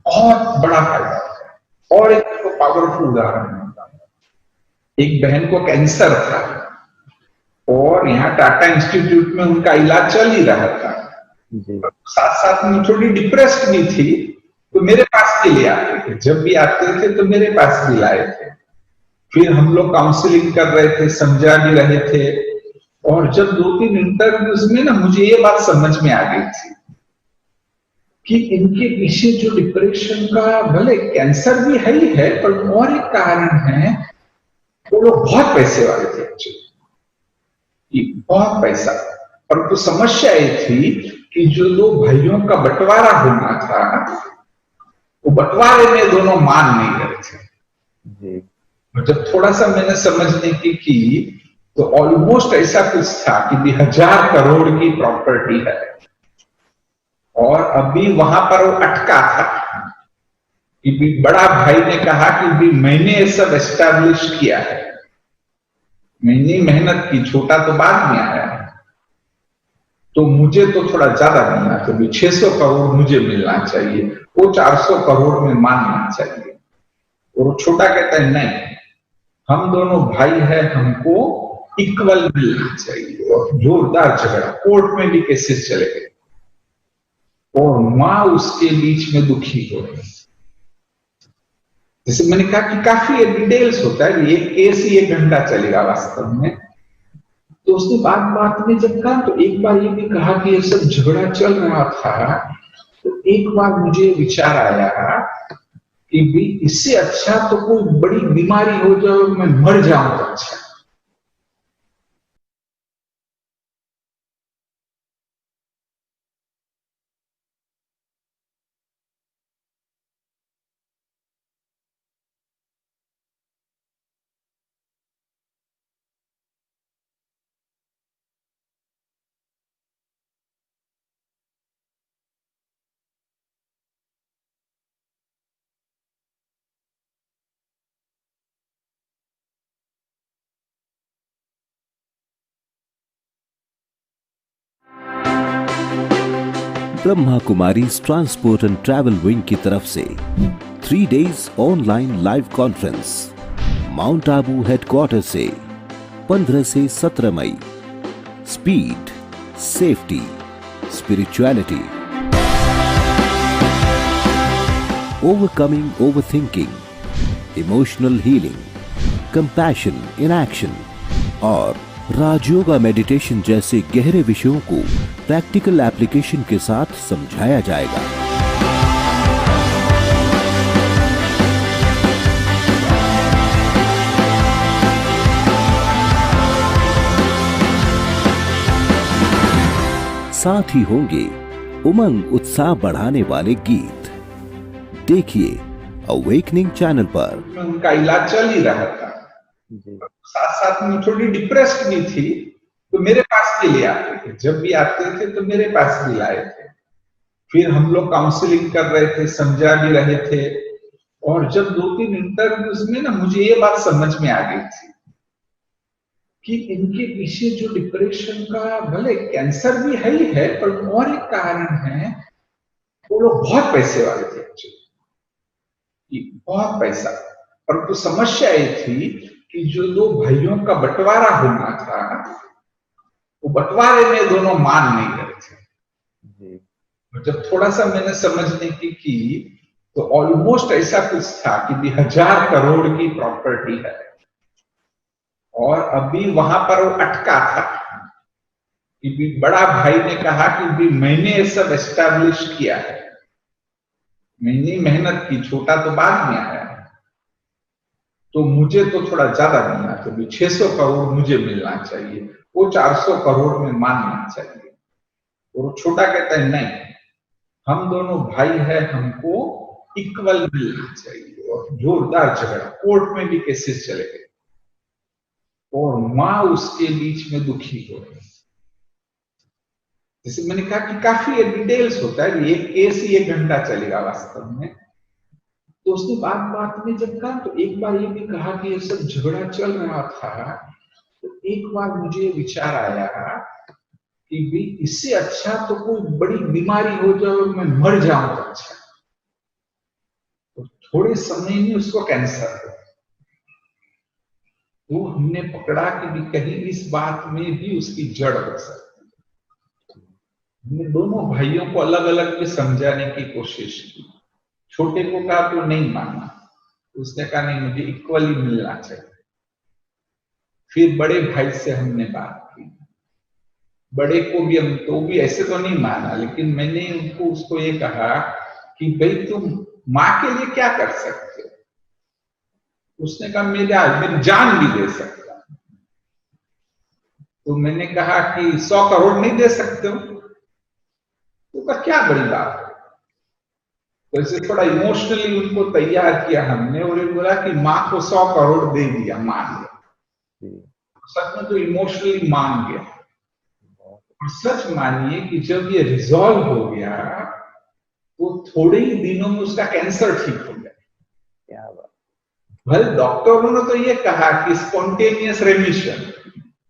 बहुत बड़ा फायदा है। और एक पावरफुल उदाहरण होता है, एक बहन को कैंसर था और यहाँ टाटा इंस्टीट्यूट में उनका इलाज चल ही रहा था, साथ साथ में थोड़ी डिप्रेस्ड भी थी, तो मेरे पास भी ले आते थे। जब भी आते थे तो मेरे पास भी लाए थे। फिर हम लोग काउंसलिंग कर रहे थे, समझा भी रहे थे। और जब 2-3 इंटरव्यूज में ना मुझे ये बात समझ में आ गई थी कि इनके पीछे जो डिप्रेशन का, भले कैंसर भी है ही है, पर और एक कारण है, वो लोग बहुत पैसे वाले थे एक्चुअली, बहुत पैसा। पर तो समस्या ये थी कि जो 2 भाइयों का बंटवारा होना था, वो बंटवारे में दोनों मान नहीं रहे थे। और जब थोड़ा सा मैंने समझने की तो ऑलमोस्ट ऐसा कुछ था कि 1000 करोड़ की प्रॉपर्टी है, और अभी वहां पर वो अटका था कि बड़ा भाई ने कहा कि भी मैंने ये सब एस्टैब्लिश किया है, मैंने मेहनत की, छोटा तो बाद में आया है, तो मुझे तो थोड़ा ज्यादा मिलना चाहिए, 600 करोड़ मुझे मिलना चाहिए, वो 400 करोड़ में मानना चाहिए। और वो छोटा कहता है नहीं, हम दोनों भाई है, हमको इक्वल मिलना चाहिए। और जोरदार झगड़ा, कोर्ट में भी केसेस चले गए, और मां उसके बीच में दुखी हो रही। जैसे मैंने कहा कि काफी डिटेल्स होता है, ये केस ही 1 घंटा चलेगा वास्तव में। तो उसने बात में जब कहा, तो एक बार ये भी कहा कि ये सब झगड़ा चल रहा था, तो एक बार मुझे विचार आया कि भी इससे अच्छा तो कोई बड़ी बीमारी हो जाए, मैं मर जाऊं तो अच्छा। Brahma Kumari transport and travel wing की तरफ से 3 days online live conference mount Abu headquarter से 15 से 17 मई। Speed, safety, spirituality, overcoming overthinking, emotional healing, compassion in action और राजयोगा मेडिटेशन जैसे गहरे विषयों को प्रैक्टिकल एप्लीकेशन के साथ समझाया जाएगा। साथ ही होंगे उमंग उत्साह बढ़ाने वाले गीत। देखिए अवेकनिंग चैनल पर। उनका इलाज चल ही रहा था, साथ साथ में थोड़ी डिप्रेस्ड भी थी, तो मेरे पास भी ले आते थे। जब भी आते थे तो मेरे पास भी लाए थे। फिर हम लोग काउंसलिंग कर रहे थे, समझा भी रहे थे। और जब 2-3 इंटरव्यूज में ना मुझे ये बात समझ में आ गई थी कि इनके पीछे जो डिप्रेशन का, भले कैंसर भी है ही है, पर और एक कारण है, वो लोग बहुत पैसे वाले थे, बहुत पैसा। पर तो समस्या ये थी कि जो 2 भाइयों का बंटवारा होना था, वो बंटवारे में दोनों मान नहीं रहे थे। और जब थोड़ा सा मैंने समझने की तो ऑलमोस्ट ऐसा कुछ था कि भी 1000 करोड़ की प्रॉपर्टी है, और अभी वहां पर वो अटका था कि भी बड़ा भाई ने कहा कि भी मैंने ये सब एस्टैब्लिश किया है, मैंने मेहनत की, छोटा तो बाद में आया, तो मुझे तो थोड़ा ज्यादा मिलना चाहिए, 600 करोड़ मुझे मिलना चाहिए, वो 400 करोड़ में मानना चाहिए। और वो छोटा कहता है नहीं, हम दोनों भाई है, हमको इक्वल मिलना चाहिए। और जोरदार झगड़ा, कोर्ट में भी केसेस चले गए, और मां उसके बीच में दुखी हो गई। जैसे मैंने कहा कि काफी डिटेल्स होता है, एक केस ही 1 घंटा चलेगा वास्तव में। तो उसने बात में जब कहा, तो एक बार ये भी कहा कि ये सब झगड़ा चल रहा था, तो एक बार मुझे विचार आया कि भी इससे अच्छा तो कोई बड़ी बीमारी हो जाए और मैं मर जाऊं तो अच्छा। तो थोड़े समय में उसको कैंसर हो, तो हमने पकड़ा कि भी कहीं इस बात में भी उसकी जड़ हो सकती है। हमने दोनों भाइयों को अलग अलग भी समझाने की कोशिश की। छोटे को कहा तो नहीं माना, उसने कहा नहीं, मुझे इक्वली मिलना चाहिए। फिर बड़े भाई से हमने बात की, बड़े को भी हम तो भी ऐसे तो नहीं माना, लेकिन मैंने उनको उसको ये कहा कि भाई तुम माँ के लिए क्या कर सकते हो? उसने कहा मेरी जान भी दे सकता। तो मैंने कहा कि 100 करोड़ नहीं दे सकते हो? तो कहा क्या बड़ी बात है। तो इसे थोड़ा इमोशनली उनको तैयार किया हमने, और ये बोला कि माँ को 100 करोड़ दे दिया, मान लिया। सच में तो इमोशनली मान गया। और सच मानिए कि जब ये रिजॉल्व हो गया, तो थोड़े ही दिनों में उसका कैंसर ठीक हो गया। क्या बात। भले डॉक्टरों ने तो ये कहा कि स्पॉन्टेनियस रेमिशन,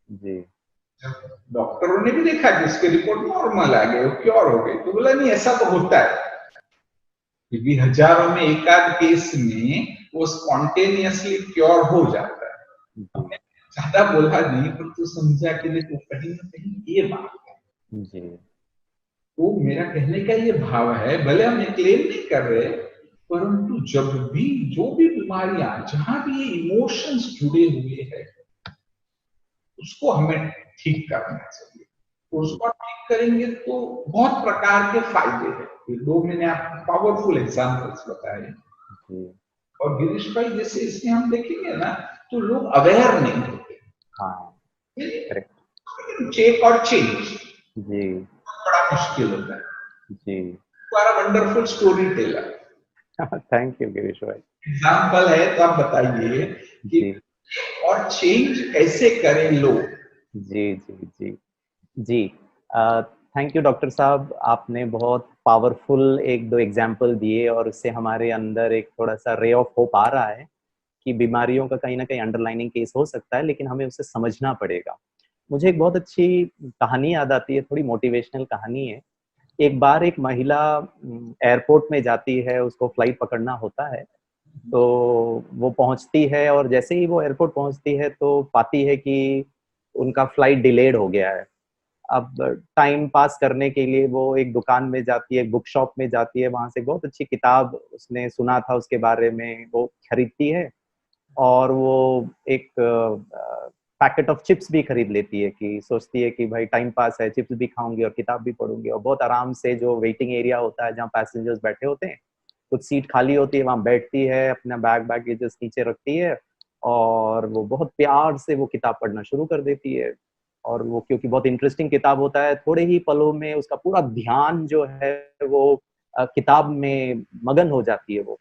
जी, डॉक्टरों ने भी देखा कि उसके रिपोर्ट नॉर्मल आ गए, क्योर हो गई। तो बोला नहीं, ऐसा तो होता है, क्योंकि हजारों में एक आध केस में वो स्पॉन्टेनियसली क्योर हो जाता है। ज्यादा बोला नहीं, पर तू समझा कि देखो कहीं ना कहीं ये बात है जी। तो मेरा कहने का ये भाव है, भले हम क्लेम नहीं कर रहे, परंतु जब भी जो भी बीमारियां, जहां भी ये इमोशंस जुड़े हुए हैं, उसको हमें ठीक करना चाहिए। उसको ठीक करेंगे तो बहुत प्रकार के फायदे हैं। ये 2 मैंने आपको पावरफुल एग्जांपल्स बताए। और गिरीश भाई, जैसे इसमें हम देखेंगे ना, तो लोग अवेयर नहीं होते। हाँ, चेक और चेंज जी बड़ा मुश्किल होता है जी। तुम्हारा wonderful story teller. Thank you Girish भाई। एग्जाम्पल है तो आप बताइए कि और चेंज कैसे करें लोग। जी जी जी जी, थैंक यू डॉक्टर साहब, आपने बहुत पावरफुल 1-2 एग्जाम्पल दिए, और इससे हमारे अंदर एक थोड़ा सा रे ऑफ होप आ रहा है कि बीमारियों का कहीं ना कहीं अंडरलाइनिंग केस हो सकता है, लेकिन हमें उसे समझना पड़ेगा। मुझे एक बहुत अच्छी कहानी याद आती है, थोड़ी मोटिवेशनल कहानी है। एक बार एक महिला एयरपोर्ट में जाती है, उसको फ्लाइट पकड़ना होता है, तो वो पहुंचती है और जैसे ही वो एयरपोर्ट पहुंचती है तो पाती है कि उनका फ्लाइट डिलेड हो गया है। अब टाइम पास करने के लिए वो एक दुकान में जाती है, एक बुक शॉप में जाती है, वहां से बहुत अच्छी किताब उसने सुना था उसके बारे में, वो खरीदती है और वो एक पैकेट ऑफ चिप्स भी खरीद लेती है कि सोचती है कि भाई टाइम पास है, चिप्स भी खाऊंगी और किताब भी पढ़ूंगी। और बहुत आराम से जो वेटिंग एरिया होता है जहाँ पैसेंजर्स बैठे होते हैं, कुछ सीट खाली होती है, वहां बैठती है, अपना बैगेजेस नीचे रखती है और वो बहुत प्यार से वो किताब पढ़ना शुरू कर देती है। और वो क्योंकि बहुत इंटरेस्टिंग किताब होता है, थोड़े ही पलों में उसका पूरा ध्यान जो है वो किताब में मगन हो जाती है। वो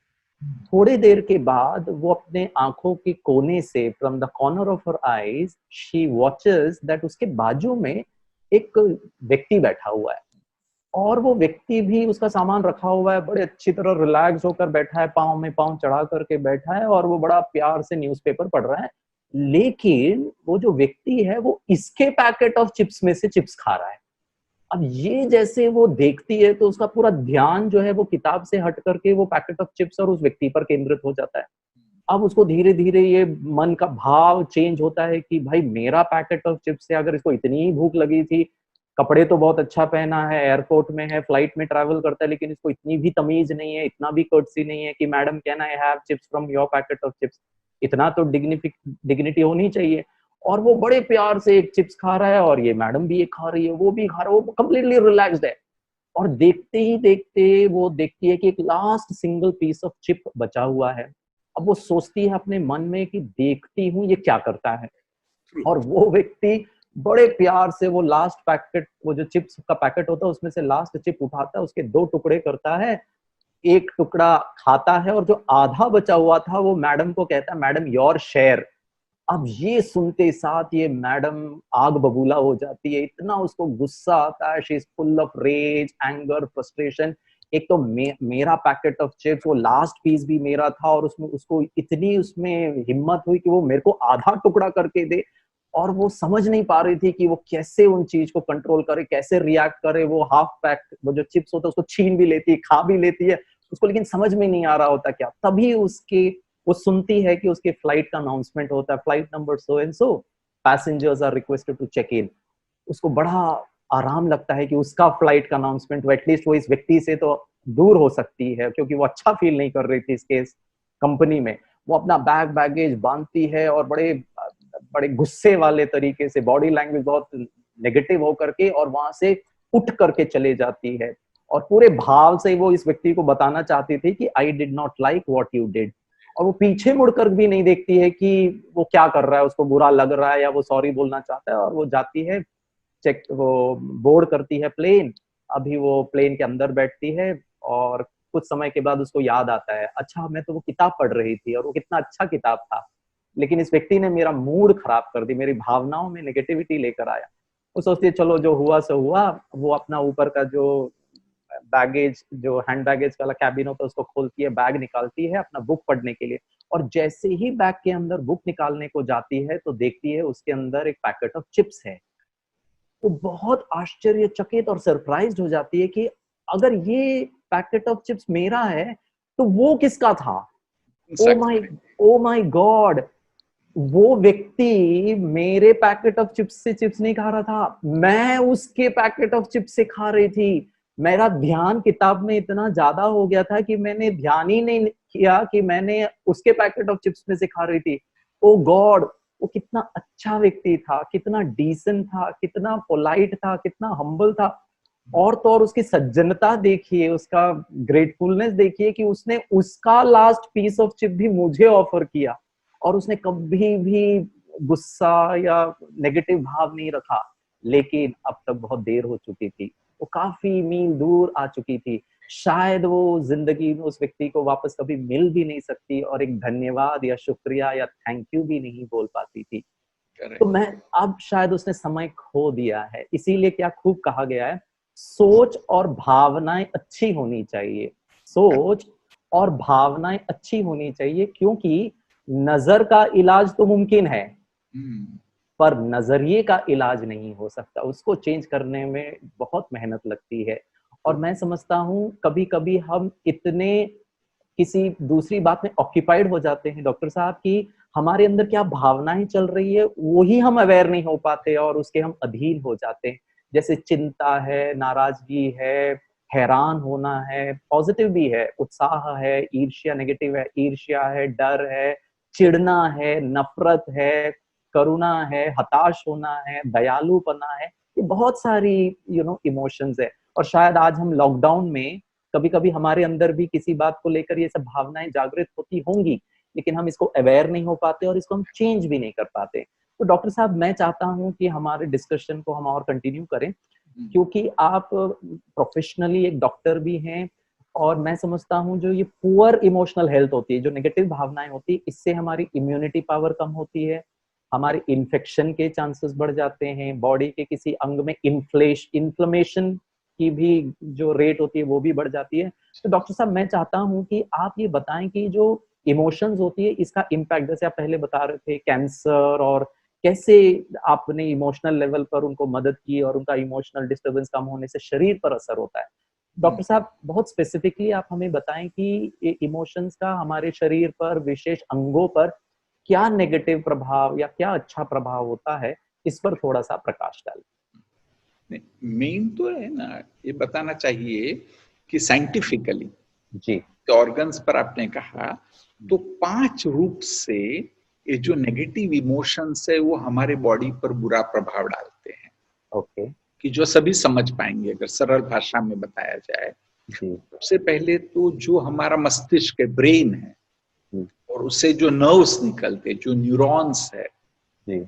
थोड़ी देर के बाद वो अपने आंखों के कोने से, from the corner of her eyes, she watches that उसके बाजू में एक व्यक्ति बैठा हुआ है और वो व्यक्ति भी, उसका सामान रखा हुआ है, बड़े अच्छी तरह रिलैक्स होकर बैठा है, पाँव में पाँव चढ़ा करके बैठा है और वो बड़ा प्यार से न्यूज़पेपर पढ़ रहा है। लेकिन वो जो व्यक्ति है वो इसके पैकेट ऑफ चिप्स में से चिप्स खा रहा है। अब ये जैसे वो देखती है तो उसका पूरा ध्यान जो है वो किताब से हट करके वो पैकेट ऑफ चिप्स और उस व्यक्ति पर केंद्रित हो जाता है। अब उसको धीरे धीरे ये मन का भाव चेंज होता है कि भाई मेरा पैकेट ऑफ चिप्स है, अगर इसको इतनी ही भूख लगी थी, कपड़े तो बहुत अच्छा पहना है, एयरपोर्ट में है, फ्लाइट में ट्रैवल करता है, लेकिन इसको इतनी भी तमीज नहीं है, इतना भी कर्टसी नहीं है कि madam can I have chips from your packet of chips. इतना तो डिग्निटी होनी चाहिए। और वो बड़े प्यार से एक चिप्स खा रहा है और ये मैडम भी एक खा रही है, वो भी खा रहा है, वो कंप्लीटली रिलैक्स्ड है। और देखते ही देखते वो देखती है कि एक last single piece of chip बचा हुआ है। अब वो सोचती है अपने मन में कि देखती हूँ ये क्या करता है। और वो व्यक्ति बड़े प्यार से वो लास्ट पैकेट, वो जो चिप्स का पैकेट होता है उसमें से लास्ट चिप उठाता है, उसके 2 टुकड़े करता है, एक टुकड़ा खाता है और जो आधा बचा हुआ था वो मैडम को कहता है, मैडम योर शेयर। अब ये सुनते साथ ये मैडम आग बबूला हो जाती है, इतना उसको गुस्सा आता है, she is full of rage, anger, frustration. एक तो मेरा पैकेट ऑफ चिप्स, वो लास्ट पीस भी मेरा था और उसमें उसको इतनी उसमें हिम्मत हुई कि वो मेरे को आधा टुकड़ा करके दे। और वो समझ नहीं पा रही थी कि वो कैसे उन चीज को कंट्रोल करे, कैसे रिएक्ट करे। वो हाफ पैक वो जो चिप्स होता है उसको छीन भी लेती है, खा भी लेती है उसको, लेकिन समझ में नहीं आ रहा होता क्या। तभी उसके वो सुनती है कि उसके फ्लाइट का अनाउंसमेंट होता है, flight number so and so, passengers are requested to check in. उसको बड़ा आराम लगता है कि उसका फ्लाइट का अनाउंसमेंट, वो एटलीस्ट वो इस व्यक्ति से तो दूर हो सकती है, क्योंकि वो अच्छा फील नहीं कर रही थी इसके कंपनी में। वो अपना बैगेज बांधती है और बड़े गुस्से वाले तरीके से, बॉडी लैंग्वेज बहुत नेगेटिव होकर के, और वहां से उठ करके चले जाती है। और पूरे भाव से वो इस व्यक्ति को बताना चाहती थी कि I did not like what you did. और वो पीछे मुड़कर भी नहीं देखती है कि वो क्या कर रहा है, उसको बुरा लग रहा है या वो सॉरी बोलना चाहता है। और वो जाती है, वो बोर्ड करती है प्लेन। अभी वो प्लेन के अंदर बैठती है और कुछ समय के बाद उसको याद आता है, अच्छा मैं तो वो किताब पढ़ रही थी और वो कितना अच्छा किताब था, लेकिन इस व्यक्ति ने मेरा मूड खराब कर दी, मेरी भावनाओं में नेगेटिविटी लेकर आया। वो सोचती है चलो जो हुआ सो हुआ। वो अपना ऊपर का जो बैगेज, जो हैंड बैगेज वाला कैबिन होता है उसको खोलती है, बैग निकालती है अपना बुक पढ़ने के लिए। और जैसे ही बैग के अंदर बुक निकालने को जाती है तो देखती है उसके अंदर एक पैकेट ऑफ चिप्स है। वो बहुत आश्चर्यचकित और सरप्राइज्ड हो जाती है कि अगर ये पैकेट ऑफ चिप्स मेरा है तो वो किसका था। ओ माय गॉड, वो व्यक्ति मेरे पैकेट ऑफ चिप्स से चिप्स नहीं खा रहा था, मैं उसके पैकेट ऑफ चिप्स से खा रही थी। मेरा ध्यान किताब में इतना ज्यादा हो गया था कि मैंने ध्यान ही नहीं किया कि मैंने उसके पैकेट ऑफ चिप्स में से खा रही थी। ओ गॉड, वो कितना अच्छा व्यक्ति था, कितना डिसेंट था, कितना पोलाइट था, कितना हम्बल था। और तो और उसकी सज्जनता देखिए, उसका ग्रेटफुलनेस देखिए कि उसने उसका लास्ट पीस ऑफ चिप भी मुझे ऑफर किया और उसने कभी भी गुस्सा या नेगेटिव भाव नहीं रखा। लेकिन अब तक बहुत देर हो चुकी थी, वो काफी मील दूर आ चुकी थी, शायद वो जिंदगी में उस व्यक्ति को वापस कभी मिल भी नहीं सकती और एक धन्यवाद या शुक्रिया या थैंक यू भी नहीं बोल पाती थी। तो मैं अब शायद उसने समय खो दिया है। इसीलिए क्या खूब कहा गया है, सोच और भावनाएं अच्छी होनी चाहिए, सोच और भावनाएं अच्छी होनी चाहिए, क्योंकि नजर का इलाज तो मुमकिन है पर नजरिए का इलाज नहीं हो सकता। उसको चेंज करने में बहुत मेहनत लगती है। और मैं समझता हूँ कभी कभी हम इतने किसी दूसरी बात में ऑक्यूपाइड हो जाते हैं डॉक्टर साहब कि हमारे अंदर क्या भावनाएं चल रही है वो ही हम अवेयर नहीं हो पाते और उसके हम अधीन हो जाते हैं। जैसे चिंता है, नाराजगी है, हैरान होना है, पॉजिटिव भी है, उत्साह है, ईर्ष्या नेगेटिव है, ईर्ष्या है, डर है, चिढ़ना है, नफरत है, करुणा है, हताश होना है, दयालुपना है, ये बहुत सारी इमोशंस है। और शायद आज हम लॉकडाउन में कभी कभी हमारे अंदर भी किसी बात को लेकर ये सब भावनाएं जागृत होती होंगी, लेकिन हम इसको अवेयर नहीं हो पाते और इसको हम चेंज भी नहीं कर पाते। तो डॉक्टर साहब मैं चाहता हूं कि हमारे डिस्कशन को हम और कंटिन्यू करें, क्योंकि आप प्रोफेशनली एक डॉक्टर भी हैं और मैं समझता हूं जो ये पुअर इमोशनल हेल्थ होती है, जो नेगेटिव भावनाएं होती है, इससे हमारी इम्यूनिटी पावर कम होती है, हमारे इन्फेक्शन के चांसेस बढ़ जाते हैं, बॉडी के किसी अंग में इन्फ्लेमेशन की भी जो रेट होती है वो भी बढ़ जाती है। तो डॉक्टर साहब मैं चाहता हूं कि आप ये बताएं कि जो इमोशंस होती है इसका इम्पैक्ट, जैसे आप पहले बता रहे थे कैंसर, और कैसे आपने इमोशनल लेवल पर उनको मदद की और उनका इमोशनल डिस्टर्बेंस कम होने से शरीर पर असर होता है। डॉक्टर साहब बहुत स्पेसिफिकली आप हमें बताएं कि इमोशंस का हमारे शरीर पर, विशेष अंगों पर क्या नेगेटिव प्रभाव या क्या अच्छा प्रभाव होता है, इस पर थोड़ा सा प्रकाश डालें। मेन तो है ना, ये बताना चाहिए कि साइंटिफिकली जी ऑर्गन्स पर आपने कहा तो 5 रूप से ये जो नेगेटिव इमोशंस है वो हमारे बॉडी पर बुरा प्रभाव डालते हैं। ओके कि जो सभी समझ पाएंगे अगर सरल भाषा में बताया जाए। जी सबसे पहले तो जो हमारा मस्तिष्क है, ब्रेन है, और उससे जो नर्व्स निकलते, जो न्यूरॉन्स है जी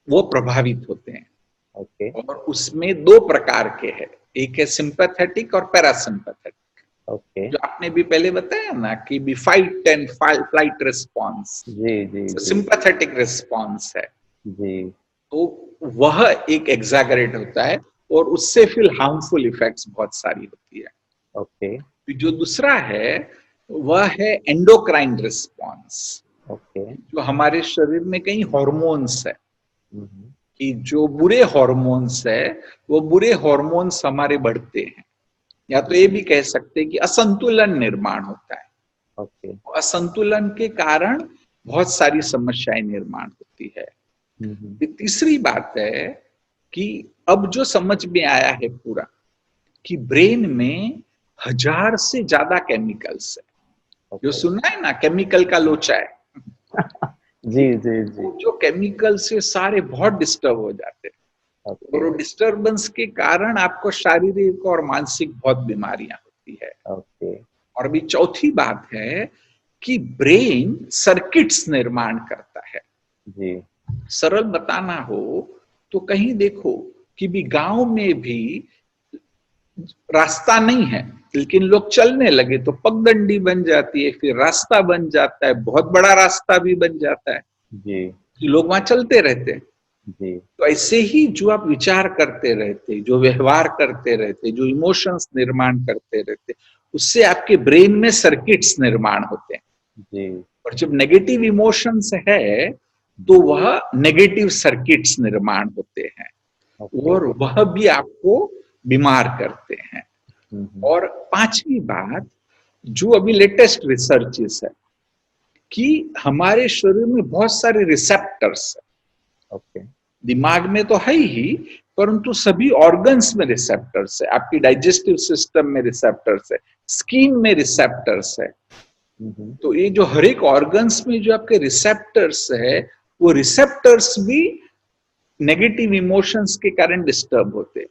वो प्रभावित होते हैं। ओके और उसमें 2 प्रकार के हैं, एक है सिंपैथेटिक और पैरासिम्पैथेटिक। ओके जो आपने भी पहले बताया ना कि भी फाइट एंड फ्लाइट रिस्पॉन्स, जी जी जी सिंपैथेटिक रिस्पॉन्स है, जी तो वह एक एग्जैगरेट होता है और उससे फिर हार्मफुल इफेक्ट्स बहुत सारी होती है। ओके जो दूसरा है वह है एंडोक्राइन रिस्पॉन्स, ओके जो हमारे शरीर में कई हॉर्मोन्स है कि जो बुरे हॉर्मोन्स है वो बुरे हॉर्मोन्स हमारे बढ़ते हैं, या तो ये भी कह सकते हैं कि असंतुलन निर्माण होता है। ओके असंतुलन के कारण बहुत सारी समस्याएं निर्माण होती है। तीसरी बात है कि अब जो समझ में आया है पूरा कि ब्रेन में 1000 से ज्यादा केमिकल्स है। जो सुना है ना केमिकल का लोचा है, जी जी जी जो केमिकल से सारे बहुत डिस्टर्ब हो जाते हैं और वो डिस्टर्बेंस के कारण आपको शारीरिक और मानसिक बहुत बीमारियां होती है। ओके और अभी चौथी बात है कि ब्रेन सर्किट्स निर्माण करता है। जी सरल बताना हो तो कहीं देखो कि भी गांव में भी रास्ता नहीं है लेकिन लोग चलने लगे तो पगडंडी बन जाती है, फिर रास्ता बन जाता है, बहुत बड़ा रास्ता भी बन जाता है, जी लोग वहां चलते रहते हैं। जी तो ऐसे ही जो आप विचार करते रहते, जो व्यवहार करते रहते, जो इमोशंस निर्माण करते रहते, उससे आपके ब्रेन में सर्किट्स निर्माण होते हैं। जी और जब नेगेटिव इमोशंस है तो वह नेगेटिव सर्किट्स निर्माण होते हैं और वह भी आपको बीमार करते हैं। और 5वीं बात जो अभी लेटेस्ट रिसर्चेस है कि हमारे शरीर में बहुत सारे रिसेप्टर्स है। ओके दिमाग में तो है ही, परंतु सभी ऑर्गन्स में रिसेप्टर्स है, आपकी डाइजेस्टिव सिस्टम में रिसेप्टर्स है, स्किन में रिसेप्टर्स है। तो ये जो हर एक ऑर्गन्स में जो आपके रिसेप्टर्स है वो रिसेप्टर्स भी नेगेटिव इमोशंस के कारण डिस्टर्ब होते हैं।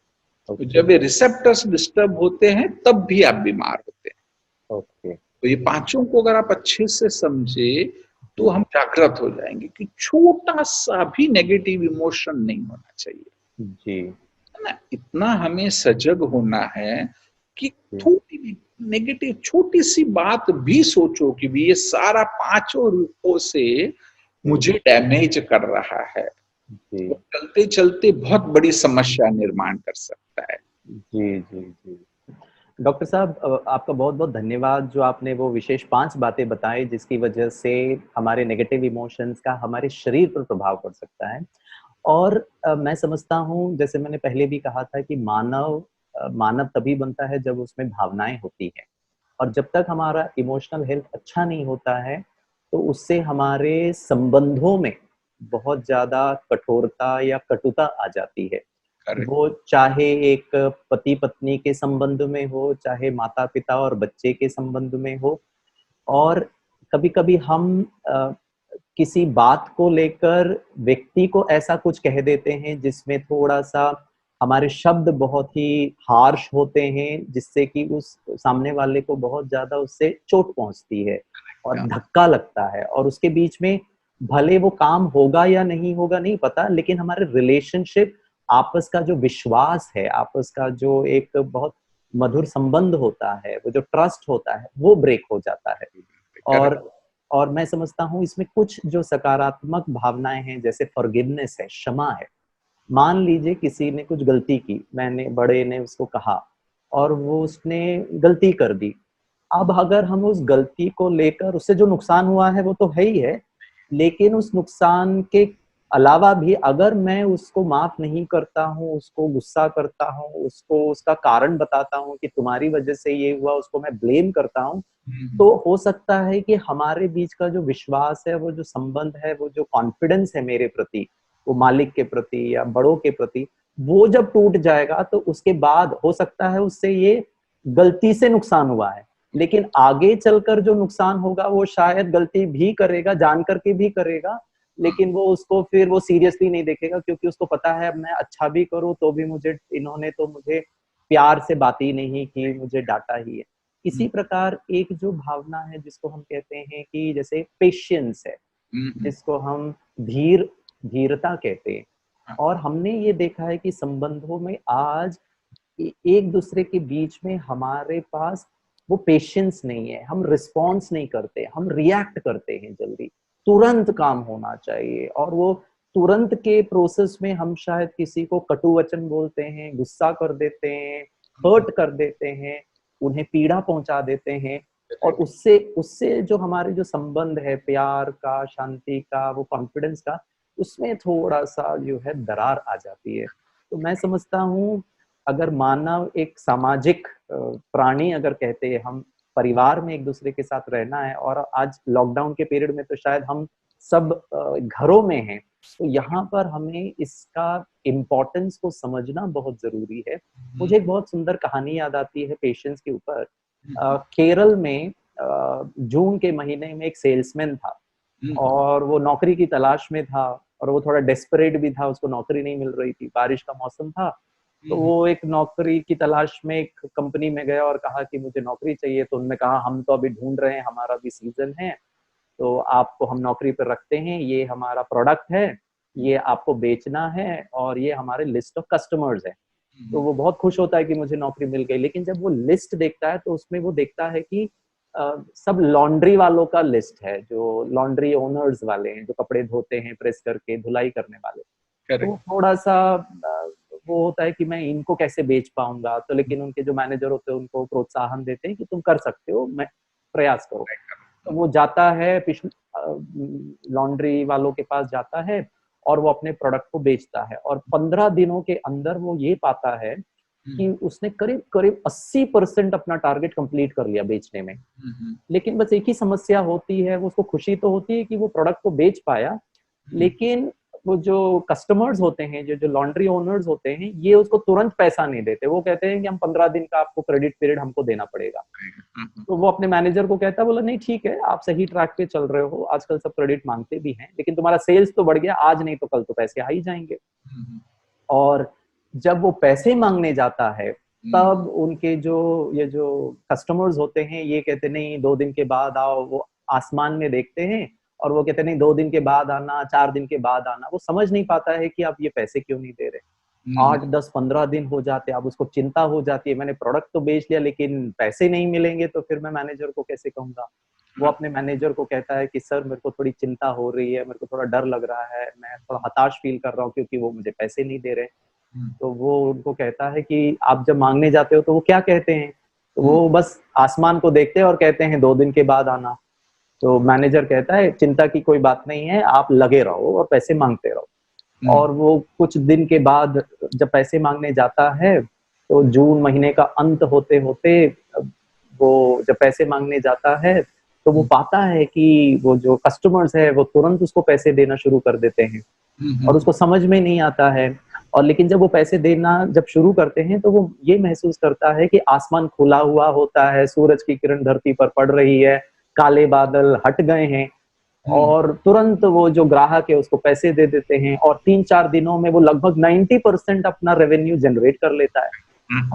तो जब ये रिसेप्टर्स डिस्टर्ब होते हैं तब भी आप बीमार होते हैं। ओके तो ये 5 को अगर आप अच्छे से समझे तो हम जागृत हो जाएंगे कि छोटा सा भी नेगेटिव इमोशन नहीं होना चाहिए, जी है ना। इतना हमें सजग होना है कि थोड़ी नेगेटिव छोटी सी बात भी सोचो कि भी ये सारा 5 रूपों से मुझे डैमेज कर रहा है, जी वो चलते चलते बहुत बड़ी समस्या निर्माण कर सकता है। जी जी जी डॉक्टर साहब आपका बहुत बहुत धन्यवाद जो आपने वो विशेष 5 बातें बताई जिसकी वजह से हमारे नेगेटिव इमोशंस का हमारे शरीर पर प्रभाव पड़ सकता है। और मैं समझता हूँ जैसे मैंने पहले भी कहा था कि मानव मानव तभी बनता है जब उसमें भावनाएं होती हैं, और जब तक हमारा इमोशनल हेल्थ अच्छा नहीं होता है तो उससे हमारे संबंधों में बहुत ज्यादा कठोरता या कटुता आ जाती है। वो चाहे एक पति पत्नी के संबंध में हो, चाहे माता पिता और बच्चे के संबंध में हो, और कभी कभी हम किसी बात को लेकर व्यक्ति को ऐसा कुछ कह देते हैं जिसमें थोड़ा सा हमारे शब्द बहुत ही हार्श होते हैं, जिससे कि उस सामने वाले को बहुत ज्यादा उससे चोट पहुंचती है और धक्का लगता है, और उसके बीच में भले वो काम होगा या नहीं होगा नहीं पता, लेकिन हमारे रिलेशनशिप, आपस का जो विश्वास है, आपस का जो एक बहुत मधुर संबंध होता है, वो जो ट्रस्ट होता है, वो ब्रेक हो जाता है। और मैं समझता हूँ इसमें कुछ जो सकारात्मक भावनाएं हैं, जैसे फॉरगिवनेस है, क्षमा है। मान लीजिए किसी ने कुछ गलती की, बड़े ने उसको कहा और वो उसने गलती कर दी। अब अगर हम उस गलती को लेकर, उससे जो नुकसान हुआ है वो तो है ही है, लेकिन उस नुकसान के अलावा भी अगर मैं उसको माफ नहीं करता हूँ, उसको गुस्सा करता हूँ, उसको उसका कारण बताता हूँ कि तुम्हारी वजह से ये हुआ, उसको मैं ब्लेम करता हूँ, तो हो सकता है कि हमारे बीच का जो विश्वास है, वो जो संबंध है, वो जो कॉन्फिडेंस है मेरे प्रति, वो मालिक के प्रति या बड़ों के प्रति, वो जब टूट जाएगा तो उसके बाद हो सकता है उससे ये गलती से नुकसान हुआ है, लेकिन आगे चलकर जो नुकसान होगा वो शायद गलती भी करेगा, जान करके भी करेगा, लेकिन वो उसको फिर वो सीरियसली नहीं देखेगा, क्योंकि उसको पता है अब मैं अच्छा भी करूं तो भी इन्होंने तो मुझे प्यार से बात ही नहीं की, मुझे डांटा ही है। इसी प्रकार एक जो भावना है जिसको हम कहते हैं कि जैसे पेशेंस है, जिसको हम धीरता कहते हैं, और हमने ये देखा है कि संबंधों में आज एक दूसरे के बीच में हमारे पास वो पेशेंस नहीं है, हम रिस्पॉन्स नहीं करते, हम रिएक्ट करते हैं जल्दी, तुरंत काम होना चाहिए, और वो तुरंत के प्रोसेस में हम शायद किसी को कटु वचन बोलते हैं, गुस्सा कर देते हैं, हर्ट कर देते हैं, उन्हें पीड़ा पहुंचा देते हैं, और उससे जो हमारे जो संबंध है प्यार का, शांति का, वो कॉन्फिडेंस का, उसमें थोड़ा सा जो है दरार आ जाती है। तो मैं समझता हूँ अगर मानव एक सामाजिक प्राणी अगर कहते हैं, हम परिवार में एक दूसरे के साथ रहना है, और आज लॉकडाउन के पीरियड में तो शायद हम सब घरों में हैं, तो यहाँ पर हमें इसका इम्पोर्टेंस को समझना बहुत जरूरी है। मुझे एक बहुत सुंदर कहानी याद आती है पेशेंस के ऊपर। केरल में जून के महीने में एक सेल्समैन था, और वो नौकरी की तलाश में था, और वो थोड़ा डेस्परेट भी था, उसको नौकरी नहीं मिल रही थी, बारिश का मौसम था, तो वो एक नौकरी की तलाश में एक कंपनी में गया और कहा कि मुझे नौकरी चाहिए। तो उन्होंने कहा हम तो अभी ढूंढ रहे हैं, हमारा भी सीजन है, तो आपको हम नौकरी पर रखते हैं, ये हमारा प्रोडक्ट है, ये आपको बेचना है, और ये हमारे लिस्ट ऑफ कस्टमर्स है। तो वो बहुत खुश होता है कि मुझे नौकरी मिल गई, लेकिन जब वो लिस्ट देखता है तो उसमें वो देखता है कि सब लॉन्ड्री वालों का लिस्ट है, जो लॉन्ड्री ओनर्स वाले हैं, जो कपड़े धोते हैं, प्रेस करके धुलाई करने वाले। तो थोड़ा सा वो होता है कि मैं इनको कैसे बेच पाऊंगा, तो लेकिन उनके जो मैनेजर होते हैं उनको प्रोत्साहन देते हैं कि तुम कर सकते हो, मैं प्रयास करो। तो वो जाता है लॉन्ड्री वालों के पास जाता है, और वो अपने प्रोडक्ट को बेचता है, और 15 दिनों के अंदर वो ये पाता है कि उसने करीब करीब 80% अपना टारगेट कंप्लीट कर लिया बेचने में। लेकिन बस एक ही समस्या होती है, वो उसको खुशी तो होती है कि वो प्रोडक्ट को बेच पाया, लेकिन वो जो कस्टमर्स होते हैं, जो लॉन्ड्री ओनर्स होते हैं, ये उसको तुरंत पैसा नहीं देते। वो कहते हैं कि हम 15 दिन का आपको क्रेडिट पीरियड हमको देना पड़ेगा। तो वो अपने मैनेजर को कहता है, बोला नहीं ठीक है, आप सही ट्रैक पे चल रहे हो, आजकल सब क्रेडिट मांगते भी हैं, लेकिन तुम्हारा सेल्स तो बढ़ गया, आज नहीं तो कल तो पैसे आ ही जाएंगे। और जब वो पैसे मांगने जाता है, तब उनके जो कस्टमर्स होते हैं, ये कहते नहीं 2 दिन के बाद आओ। वो आसमान में देखते हैं और वो कहते नहीं 2 दिन के बाद आना, 4 दिन के बाद आना। वो समझ नहीं पाता है कि आप ये पैसे क्यों नहीं दे रहे। 8, 10, 15 दिन हो जाते, अब उसको चिंता हो जाती है, मैंने प्रोडक्ट तो बेच लिया लेकिन पैसे नहीं मिलेंगे, तो फिर मैं मैनेजर को कैसे कहूंगा। वो अपने मैनेजर को कहता है कि सर मेरे को थोड़ी चिंता हो रही है, मेरे को थोड़ा डर लग रहा है, मैं थोड़ा हताश फील कर रहा हूँ क्योंकि वो मुझे पैसे नहीं दे रहे। तो वो उनको कहता है कि आप जब मांगने जाते हो तो वो क्या कहते हैं, तो वो बस आसमान को देखते हैं और कहते हैं 2 दिन के बाद आना। तो मैनेजर कहता है चिंता की कोई बात नहीं है, आप लगे रहो और पैसे मांगते रहो। और वो कुछ दिन के बाद जब पैसे मांगने जाता है तो जून महीने का अंत होते होते वो जब पैसे मांगने जाता है तो वो पाता है कि वो जो कस्टमर्स है वो तुरंत उसको पैसे देना शुरू कर देते हैं और उसको समझ में नहीं आता है। और लेकिन जब वो पैसे देना जब शुरू करते हैं तो वो ये महसूस करता है कि आसमान खुला हुआ होता है, सूरज की किरण धरती पर पड़ रही है, काले बादल हट गए हैं और तुरंत वो जो ग्राहक है उसको पैसे दे देते हैं और 3-4 दिनों में वो लगभग 90% अपना रेवेन्यू जनरेट कर लेता है।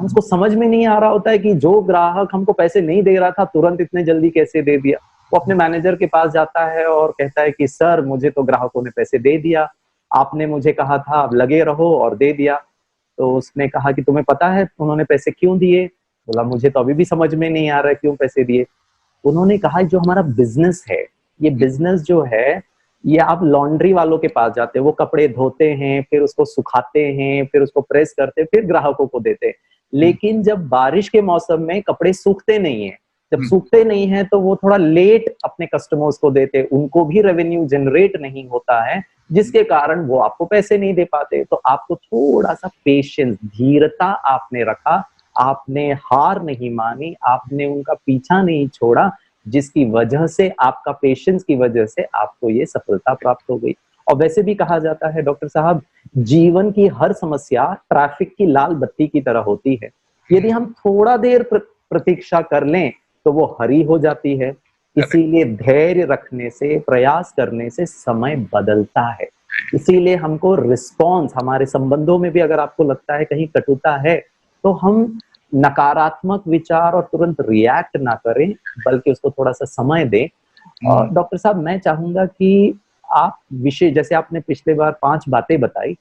उसको समझ में नहीं आ रहा होता है कि जो ग्राहक हमको पैसे नहीं दे रहा था तुरंत इतने जल्दी कैसे दे दिया। वो अपने मैनेजर के पास जाता है और कहता है कि सर मुझे तो ग्राहकों ने पैसे दे दिया, आपने मुझे कहा था अब लगे रहो और दे दिया। तो उसने कहा कि तुम्हें पता है उन्होंने पैसे क्यों दिए? बोला मुझे तो अभी भी समझ में नहीं आ रहा है क्यों पैसे दिए। उन्होंने कहा जो हमारा बिजनेस है, ये बिजनेस जो है ये आप लॉन्ड्री वालों के पास जाते हैं, वो कपड़े धोते हैं, फिर उसको सुखाते हैं, फिर उसको प्रेस करते हैं, फिर ग्राहकों को देते हैं। लेकिन जब बारिश के मौसम में कपड़े सूखते नहीं है, जब सूखते नहीं है तो वो थोड़ा लेट अपने कस्टमर्स को देते, उनको भी रेवेन्यू जनरेट नहीं होता है, जिसके कारण वो आपको पैसे नहीं दे पाते। तो आपको थोड़ा सा पेशेंस, धीरता आपने रखा, आपने हार नहीं मानी, आपने उनका पीछा नहीं छोड़ा, जिसकी वजह से आपका पेशेंस की वजह से आपको ये सफलता प्राप्त हो गई। और वैसे भी कहा जाता है डॉक्टर साहब, जीवन की हर समस्या ट्रैफिक की लाल बत्ती की तरह होती है, यदि हम थोड़ा देर प्रतीक्षा कर लें तो वो हरी हो जाती है। इसीलिए धैर्य रखने से, प्रयास करने से समय बदलता है। इसीलिए हमको रिस्पॉन्स, हमारे संबंधों में भी अगर आपको लगता है कहीं कटुता है तो हम नकारात्मक विचार और तुरंत रिएक्ट ना करें, बल्कि उसको थोड़ा सा समय दें। और डॉक्टर साहब मैं चाहूंगा कि आप विषय, जैसे आपने पिछले बार 5 बातें बताई,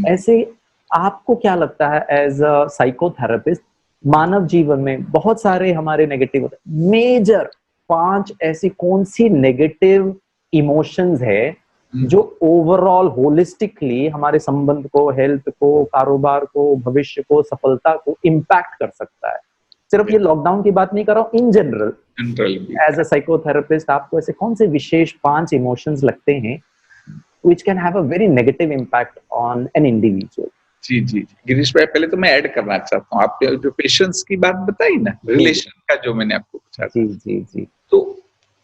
ऐसे आपको क्या लगता है एज अ साइकोथेरेपिस्ट, मानव जीवन में बहुत सारे हमारे नेगेटिव होते हैं, मेजर 5 ऐसी कौन सी नेगेटिव इमोशंस है जो ओवरऑल होलिस्टिकली हमारे संबंध को, हेल्थ को, कारोबार को, भविष्य को, सफलता को इम्पैक्ट कर सकता है? सिर्फ ये लॉकडाउन की बात नहीं कर रहा हूँ, in general as a psychotherapist आपको ऐसे कौन से विशेष 5 इमोशंस लगते हैं which can have a very negative impact on an individual? जी जी गिरीश भाई, पहले तो मैं ऐड करना चाहता हूँ, आपने जो पेशेंस की बात बताई ना, रिलेशन का जो मैंने आपको पूछा, जी जी जी, तो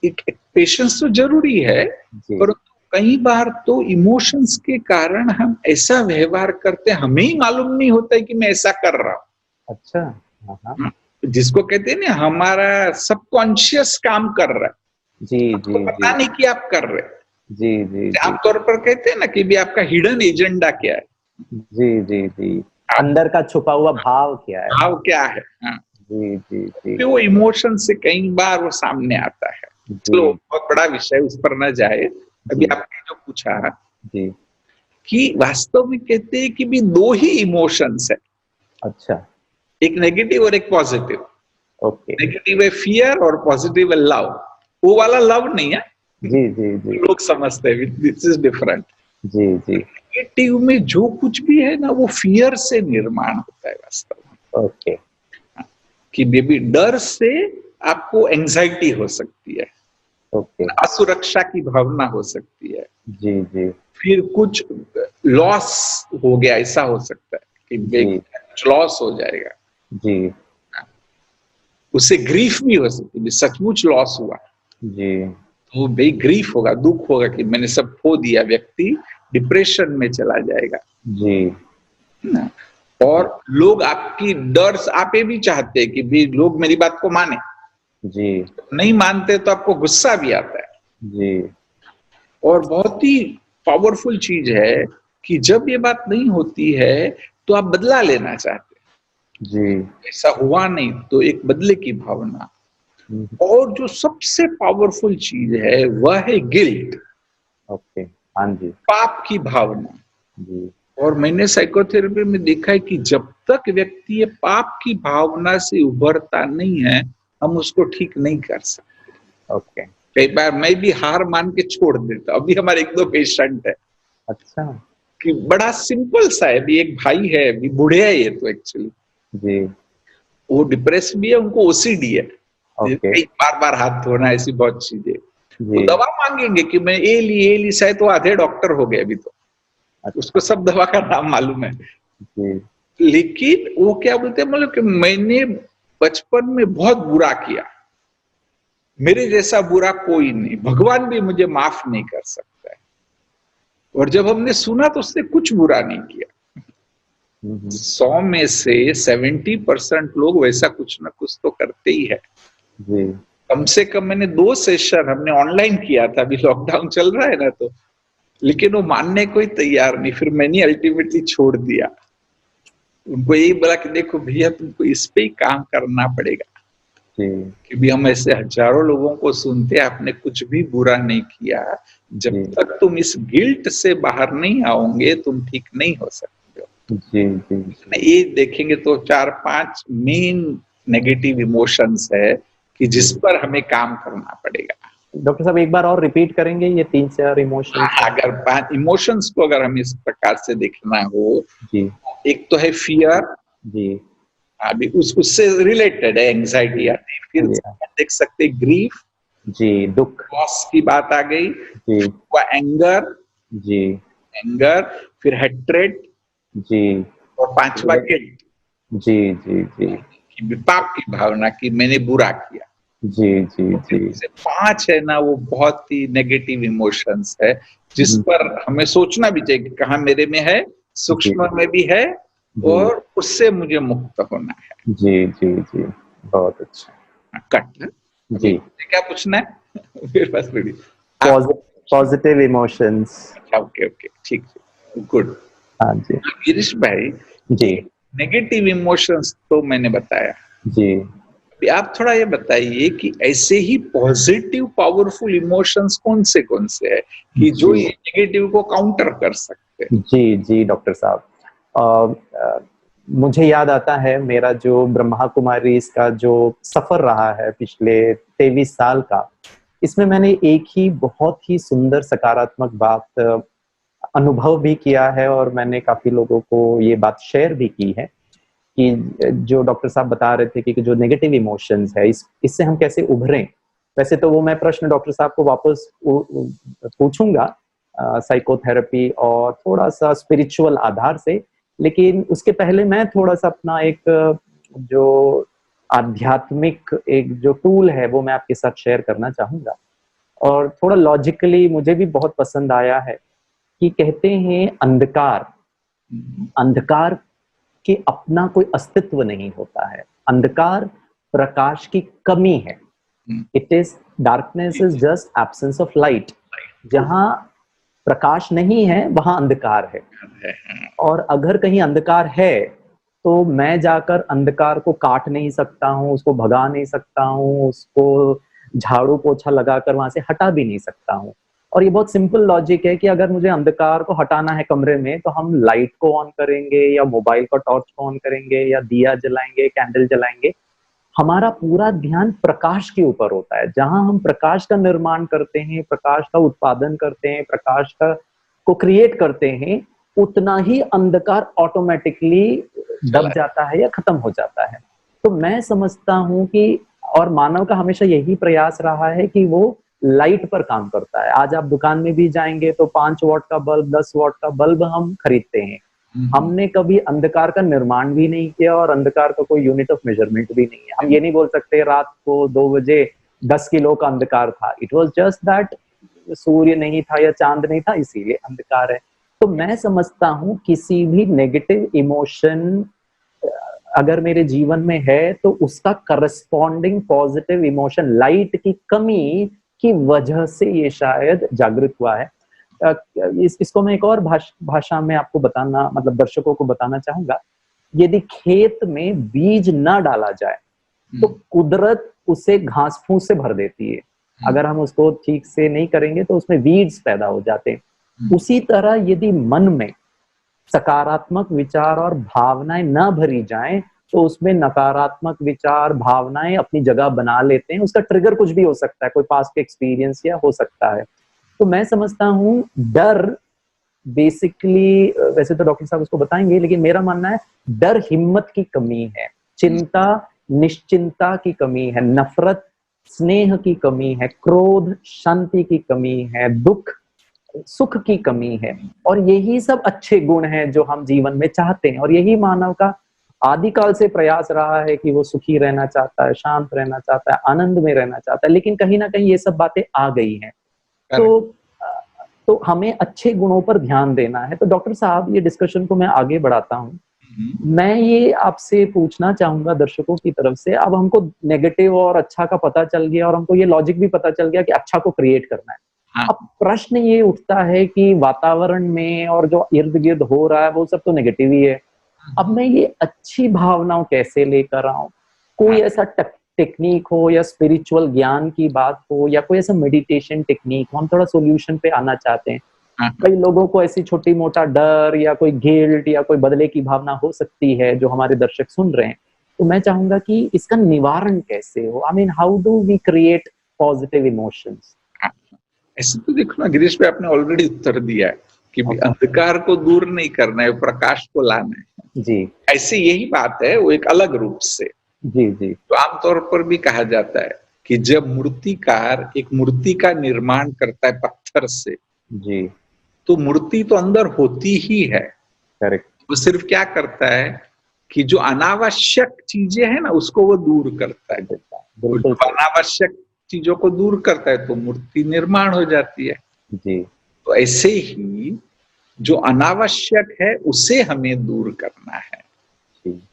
एक पेशेंस तो जरूरी है, पर कई बार तो इमोशंस के कारण हम ऐसा व्यवहार करते हैं, हमें ही मालूम नहीं होता है कि मैं ऐसा कर रहा हूँ। अच्छा, जिसको कहते हैं ना, हमारा सबकॉन्शियस काम कर रहा है, जी जी, पता नहीं कि आप कर रहे हैं। जी जी, आमतौर पर कहते हैं ना कि भी आपका हिडन एजेंडा क्या है, जी जी जी, अंदर का छुपा हुआ भाव क्या है, भाव क्या है। हाँ। जी जी जी, तो वो इमोशन से कई बार वो सामने आता है। चलो बहुत बड़ा विषय, उस पर न जाए। अभी आपने जो पूछा जी, कि वास्तव में कहते हैं कि भी 2 ही इमोशंस है। अच्छा, एक नेगेटिव और एक पॉजिटिव। ओके, नेगेटिव है फियर और पॉजिटिव है लव। वो वाला लव नहीं है, जी जी जी, लोग समझते हैं, दिस इज डिफरेंट। जी जी, नेगेटिव में जो कुछ भी है ना, वो फियर से निर्माण होता है वास्तव में। ओके, कि बेबी डर से आपको एंजाइटी हो सकती है, ओके, असुरक्षा की भावना हो सकती है, जी जी, फिर कुछ लॉस हो गया, ऐसा हो सकता है कि कुछ लॉस हो जाएगा, जी, उससे ग्रीफ भी हो सकती है, सचमुच लॉस हुआ जी, तो भाई ग्रीफ होगा, दुख होगा कि मैंने सब खो दिया, व्यक्ति डिप्रेशन में चला जाएगा। जी, और लोग आपकी डर, आप ये भी चाहते हैं कि भी लोग मेरी बात को माने, जी, नहीं मानते तो आपको गुस्सा भी आता है। जी, और बहुत ही पावरफुल चीज है कि जब ये बात नहीं होती है तो आप बदला लेना चाहते हैं, जी, ऐसा हुआ नहीं तो एक बदले की भावना। और जो सबसे पावरफुल चीज है वह है गिल्ट, ओके, हाँ जी, पाप की भावना। जी, और मैंने साइकोथेरेपी में देखा है कि जब तक व्यक्ति ये पाप की भावना से उभरता नहीं है, हम उसको ठीक नहीं कर सकते। ओके, कई बार मैं भी हार मान के छोड़ देता। अभी हमारे 1-2 पेशेंट है अच्छा, कि बड़ा सिंपल सा है, भी एक भाई है, भी बूढ़े है ये तो एक्चुअली, जी, वो डिप्रेस भी है, उनको ओसीडी है, ओके, बार-बार हाथ धोना, ऐसी बहुत चीजें। तो जी, दवा मांगेंगे कि मैं ये ली शायद, तो आधे डॉक्टर हो गए अभी तो, अच्छा, उसको सब दवा का नाम मालूम है। जी, लेकिन वो क्या बोलते हैं, मतलब कि मैंने बचपन में बहुत बुरा किया, मेरे जैसा बुरा कोई नहीं, भगवान भी मुझे माफ नहीं कर सकता है। और जब हमने सुना तो उसने कुछ बुरा नहीं किया। 100 में से 70% लोग वैसा कुछ ना कुछ तो करते ही है। जी कम से कम मैंने 2 सेशन हमने ऑनलाइन किया था, अभी लॉकडाउन चल रहा है ना, तो लेकिन वो मानने को ही तैयार नहीं। फिर मैंने अल्टीमेटली छोड़ दिया। उनको यही बोला कि देखो भैया, तुमको इस पे ही काम करना पड़ेगा, जी कि भी हम ऐसे हजारों लोगों को सुनते हैं, आपने कुछ भी बुरा नहीं किया, जब जी तक तुम इस गिल्ट से बाहर नहीं आओगे तुम ठीक नहीं हो सकते हो। जी जी ये देखेंगे तो 4-5 मेन नेगेटिव इमोशंस है कि जिस पर हमें काम करना पड़ेगा। डॉक्टर साहब एक बार और रिपीट करेंगे ये 3-4 इमोशन? अगर 5 इमोशंस को अगर हम इस प्रकार से देखना हो, जी एक तो है फियर, जी अभी उससे रिलेटेड है एंग्जाइटी आती है। फिर जी देख सकते ग्रीफ, जी, दुख, लॉस की बात आ गई, जी एंगर, जी फिर हेट्रेड, जी और 5वां गिल्ट, जी जी जी कि पाप की भावना कि मैंने बुरा किया। जी जी जी से 5 है ना, वो बहुत ही नेगेटिव इमोशंस है, जिस पर हमें सोचना भी चाहिए कि कहाँ मेरे में है, सूक्ष्म में भी है, और उससे मुझे मुक्त होना है। जी जी जी, बहुत अच्छा। कट जी, क्या पूछना है? फिर बस मेरी पॉजिटिव इमोशंस। ओके ओके, ठीक है, गुड। हाँ जी गिरीश भाई, जी नेगेटिव इमोशंस तो मैंने बताया, जी अभी आप थोड़ा ये बताइए कि ऐसे ही पॉजिटिव पावरफुल इमोशंस कौन से है कि जो ये नेगेटिव को काउंटर कर सकते हैं? जी जी डॉक्टर साहब, मुझे याद आता है मेरा जो ब्रह्मा कुमारी इसका जो सफर रहा है पिछले 23 साल का, इसमें मैंने एक ही बहुत ही सुंदर सकारात्मक बात अनुभव भी किया है, और मैंने काफी लोगों को ये बात शेयर भी की है कि जो डॉक्टर साहब बता रहे थे कि जो नेगेटिव इमोशंस है इससे हम कैसे उभरें। वैसे तो वो मैं प्रश्न डॉक्टर साहब को वापस पूछूंगा साइकोथेरेपी और थोड़ा सा स्पिरिचुअल आधार से, लेकिन उसके पहले मैं थोड़ा सा अपना एक जो आध्यात्मिक एक जो टूल है वो मैं आपके साथ शेयर करना चाहूंगा। और थोड़ा लॉजिकली मुझे भी बहुत पसंद आया है कि कहते हैं अंधकार कि अपना कोई अस्तित्व नहीं होता है, अंधकार प्रकाश की कमी है। It is darkness is just absence of light. जहां प्रकाश नहीं है वहां अंधकार है, और अगर कहीं अंधकार है तो मैं जाकर अंधकार को काट नहीं सकता हूँ, उसको भगा नहीं सकता हूँ, उसको झाड़ू पोछा लगाकर वहां से हटा भी नहीं सकता हूँ। और ये बहुत सिंपल लॉजिक है कि अगर मुझे अंधकार को हटाना है कमरे में तो हम लाइट को ऑन करेंगे या मोबाइल का टॉर्च को ऑन करेंगे या दिया जलाएंगे, कैंडल जलाएंगे। हमारा पूरा ध्यान प्रकाश के ऊपर होता है। जहां हम प्रकाश का निर्माण करते हैं, प्रकाश का उत्पादन करते हैं, प्रकाश का को क्रिएट करते हैं, उतना ही अंधकार ऑटोमेटिकली दब जाता है या खत्म हो जाता है। तो मैं समझता हूं कि, और मानव का हमेशा यही प्रयास रहा है कि वो लाइट पर काम करता है। आज आप दुकान में भी जाएंगे तो 5 वॉट का बल्ब, 10 वॉट का बल्ब हम खरीदते हैं। हमने कभी अंधकार का निर्माण भी नहीं किया और अंधकार का कोई यूनिट ऑफ मेजरमेंट भी नहीं है। हम ये नहीं बोल सकते रात को 2 बजे 10 किलो का अंधकार था। इट वॉज जस्ट दैट सूर्य नहीं था या चांद नहीं था, इसीलिए अंधकार है। तो मैं समझता हूँ किसी भी नेगेटिव इमोशन अगर मेरे जीवन में है तो उसका करस्पॉन्डिंग पॉजिटिव इमोशन लाइट की कमी की वजह से ये शायद जागृत हुआ है। इसको मैं एक और भाषा में आपको बताना, मतलब दर्शकों को बताना चाहूंगा। यदि खेत में बीज न डाला जाए तो कुदरत उसे घास फूस से भर देती है। अगर हम उसको ठीक से नहीं करेंगे तो उसमें वीड्स पैदा हो जाते हैं। उसी तरह यदि मन में सकारात्मक विचार और भावनाएं न भरी जाएं तो उसमें नकारात्मक विचार भावनाएं अपनी जगह बना लेते हैं। उसका ट्रिगर कुछ भी हो सकता है, कोई पास्ट एक्सपीरियंस या हो सकता है। तो मैं समझता हूँ डर बेसिकली, वैसे तो डॉक्टर साहब उसको बताएंगे, लेकिन मेरा मानना है डर हिम्मत की कमी है, चिंता निश्चिंता की कमी है, नफरत स्नेह की कमी है, क्रोध शांति की कमी है, दुख सुख की कमी है, और यही सब अच्छे गुण हैं जो हम जीवन में चाहते हैं, और यही मानव का आदिकाल से प्रयास रहा है कि वो सुखी रहना चाहता है, शांत रहना चाहता है, आनंद में रहना चाहता है। लेकिन कहीं ना कहीं ये सब बातें आ गई हैं, तो हमें अच्छे गुणों पर ध्यान देना है। तो डॉक्टर साहब, ये डिस्कशन को मैं आगे बढ़ाता हूँ। मैं ये आपसे पूछना चाहूंगा दर्शकों की तरफ से, अब हमको नेगेटिव और अच्छा का पता चल गया, और हमको ये लॉजिक भी पता चल गया कि अच्छा को क्रिएट करना है। हाँ। अब प्रश्न ये उठता है कि वातावरण में और जो इर्द गिर्द हो रहा है वो सब तो नेगेटिव ही है। अब मैं ये अच्छी भावनाओं कैसे लेकर आऊं? कोई ऐसा टेक्निक हो, या स्पिरिचुअल ज्ञान की बात हो, या कोई ऐसा मेडिटेशन टेक्निक हो? हम थोड़ा सॉल्यूशन पे आना चाहते हैं। कई लोगों को ऐसी छोटी मोटा डर या कोई गिल्ट या कोई बदले की भावना हो सकती है जो हमारे दर्शक सुन रहे हैं। तो मैं चाहूंगा कि इसका निवारण कैसे हो? I mean, how do we create positive emotions? ऐसे तो देखो ना गिरीश भाई, आपने ऑलरेडी उत्तर दिया है कि अंधकार को दूर नहीं करना है, प्रकाश को लाना है। जी, ऐसे यही बात है, वो एक अलग रूप से। जी जी। तो आमतौर पर भी कहा जाता है कि जब मूर्तिकार एक मूर्ति का निर्माण करता है पत्थर से, जी, तो मूर्ति तो अंदर होती ही है। करेक्ट। वो सिर्फ क्या करता है कि जो अनावश्यक चीजें हैं ना, उसको वो दूर करता है। बिल्कुल। अनावश्यक चीजों को दूर करता है तो मूर्ति निर्माण हो जाती है। जी। तो ऐसे ही जो अनावश्यक है उसे हमें दूर करना है।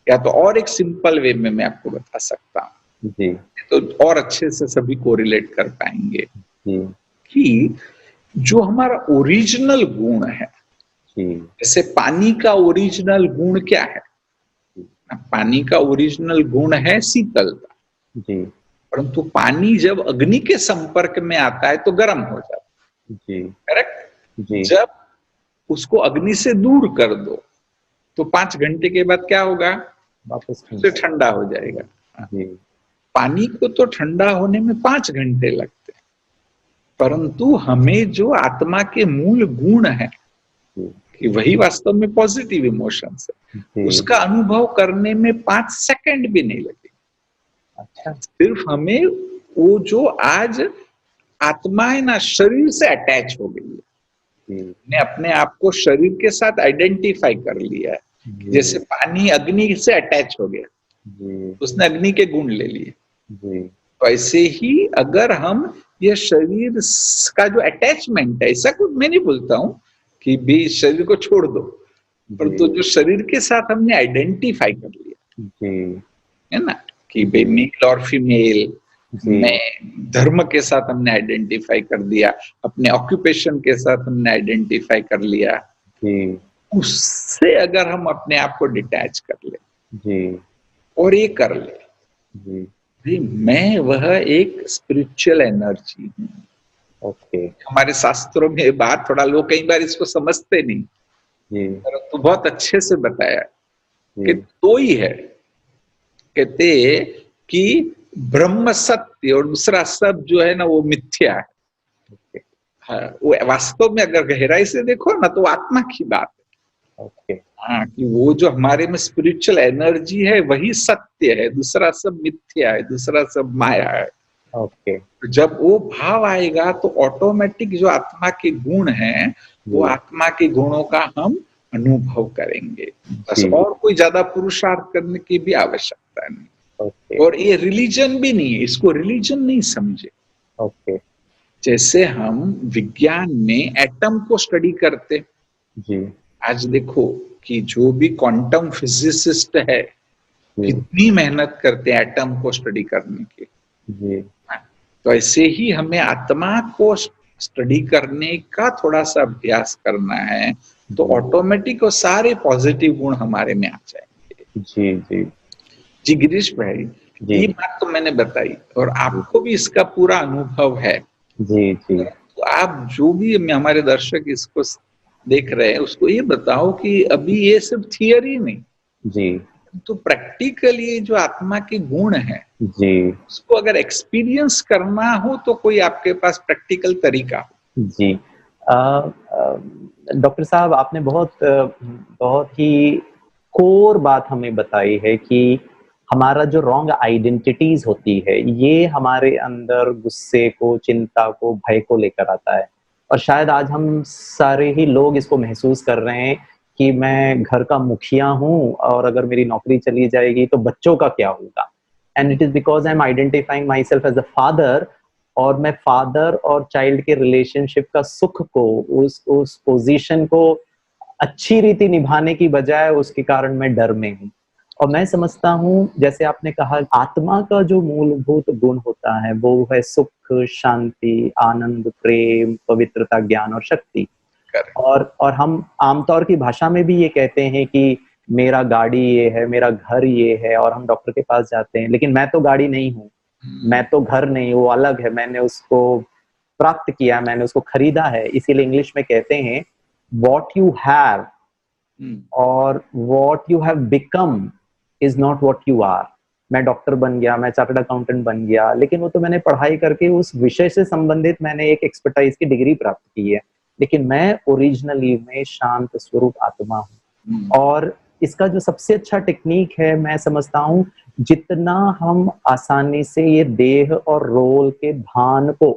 या तो और एक सिंपल वे में मैं आपको बता सकता हूँ, जी, तो और अच्छे से सभी को रिलेट कर पाएंगे जी, कि जो हमारा ओरिजिनल गुण है, जी, जैसे पानी का ओरिजिनल गुण क्या है? पानी का ओरिजिनल गुण है शीतलता। जी, परंतु पानी जब अग्नि के संपर्क में आता है तो गर्म हो जाता है। जी, करेक्ट? जी। जब उसको अग्नि से दूर कर दो तो 5 घंटे के बाद क्या होगा? वापस से ठंडा हो जाएगा। जी, पानी को तो ठंडा होने में 5 घंटे लगते हैं, परंतु हमें जो आत्मा के मूल गुण है कि वही वास्तव में पॉजिटिव इमोशंस है, उसका अनुभव करने में 5 सेकंड भी नहीं लगे। अच्छा। सिर्फ हमें वो जो आज आत्मा है ना, शरीर से अटैच हो गई है, ने अपने आप को शरीर के साथ आइडेंटिफाई कर लिया है। जैसे पानी अग्नि से अटैच हो गया, उसने अग्नि के गुण ले लिए। तो ऐसे ही अगर हम ये शरीर का जो अटैचमेंट है, ऐसा कुछ मैं नहीं बोलता हूं कि भी शरीर को छोड़ दो, पर तो जो शरीर के साथ हमने आइडेंटिफाई कर लिया है ना, कि भाई मेल और फीमेल में, धर्म के साथ हमने आइडेंटिफाई कर दिया, अपने ऑक्यूपेशन के साथ हमने आइडेंटिफाई कर लिया, उससे अगर हम अपने आप को डिटैच कर ले और ये कर ले, मैं वह एक स्पिरिचुअल एनर्जी हूँ। ओके। हमारे शास्त्रों में बात थोड़ा लोग कई बार इसको समझते नहीं, तो बहुत अच्छे से बताया कि दो ही है। कहते कि ब्रह्म सत्य और दूसरा सब जो है ना वो मिथ्या है। हाँ, वो वास्तव में अगर गहराई से देखो ना तो आत्मा की बात है। हाँ, कि वो जो हमारे में स्पिरिचुअल एनर्जी है वही सत्य है, दूसरा सब मिथ्या है, दूसरा सब माया है। जब वो भाव आएगा तो ऑटोमेटिक जो आत्मा के गुण हैं वो आत्मा के गुणों का हम अनुभव करेंगे। बस और कोई ज्यादा पुरुषार्थ करने की भी आवश्यकता नहीं। और ये रिलीजन भी नहीं है, इसको रिलीजन नहीं समझे। जैसे हम विज्ञान में एटम को स्टडी करते, आज देखो कि जो भी क्वांटम फिजिसिस्ट है कितनी मेहनत करते हैं एटम को स्टडी करने की। तो ऐसे ही हमें आत्मा को स्टडी करने का थोड़ा सा अभ्यास करना है, तो ऑटोमेटिक वो सारे पॉजिटिव गुण हमारे में आ जाएंगे। जी गिरीश भाई, ये बात तो मैंने बताई और आपको भी इसका पूरा अनुभव है। तो आप जो भी हमारे दर्शक इसको देख रहे हैं उसको ये बताओ कि अभी ये सब थियरी नहीं, तो प्रैक्टिकली जो आत्मा के गुण है उसको अगर एक्सपीरियंस करना हो तो कोई आपके पास प्रैक्टिकल तरीका हो। डॉक्टर साहब, आपने बहुत ही कोर बात हमें बताई है कि हमारा जो रॉन्ग आइडेंटिटीज होती है ये हमारे अंदर गुस्से को, चिंता को, भय को लेकर आता है। और शायद आज हम सारे ही लोग इसको महसूस कर रहे हैं कि मैं घर का मुखिया हूँ और अगर मेरी नौकरी चली जाएगी तो बच्चों का क्या होगा। And it is because I am identifying myself as a father, और मैं फादर और चाइल्ड के रिलेशनशिप का सुख को, उस पोजीशन को अच्छी रीति निभाने की बजाय उसके कारण मैं डर में हूँ। और मैं समझता हूँ, जैसे आपने कहा, आत्मा का जो मूलभूत गुण होता है वो है सुख, शांति, आनंद, प्रेम, पवित्रता, ज्ञान और शक्ति। और हम आमतौर की भाषा में भी ये कहते हैं कि मेरा गाड़ी ये है, मेरा घर ये है, और हम डॉक्टर के पास जाते हैं, लेकिन मैं तो गाड़ी नहीं हूँ, मैं तो घर नहीं, वो अलग है, मैंने उसको प्राप्त किया, मैंने उसको खरीदा है। इसीलिए इंग्लिश में कहते हैं वॉट यू हैव और what you have become is not what you are. मैं डॉक्टर बन गया, मैं चार्टर्ड अकाउंटेंट बन गया, लेकिन वो तो मैंने पढ़ाई करके उस विषय से संबंधित मैंने एक एक्सपर्टाइज की डिग्री प्राप्त की है, लेकिन मैं ओरिजिनली में शांत स्वरूप आत्मा हूँ। और इसका जो सबसे अच्छा टेक्निक है, मैं समझता हूँ, जितना हम आसानी से ये देह और रोल के भान को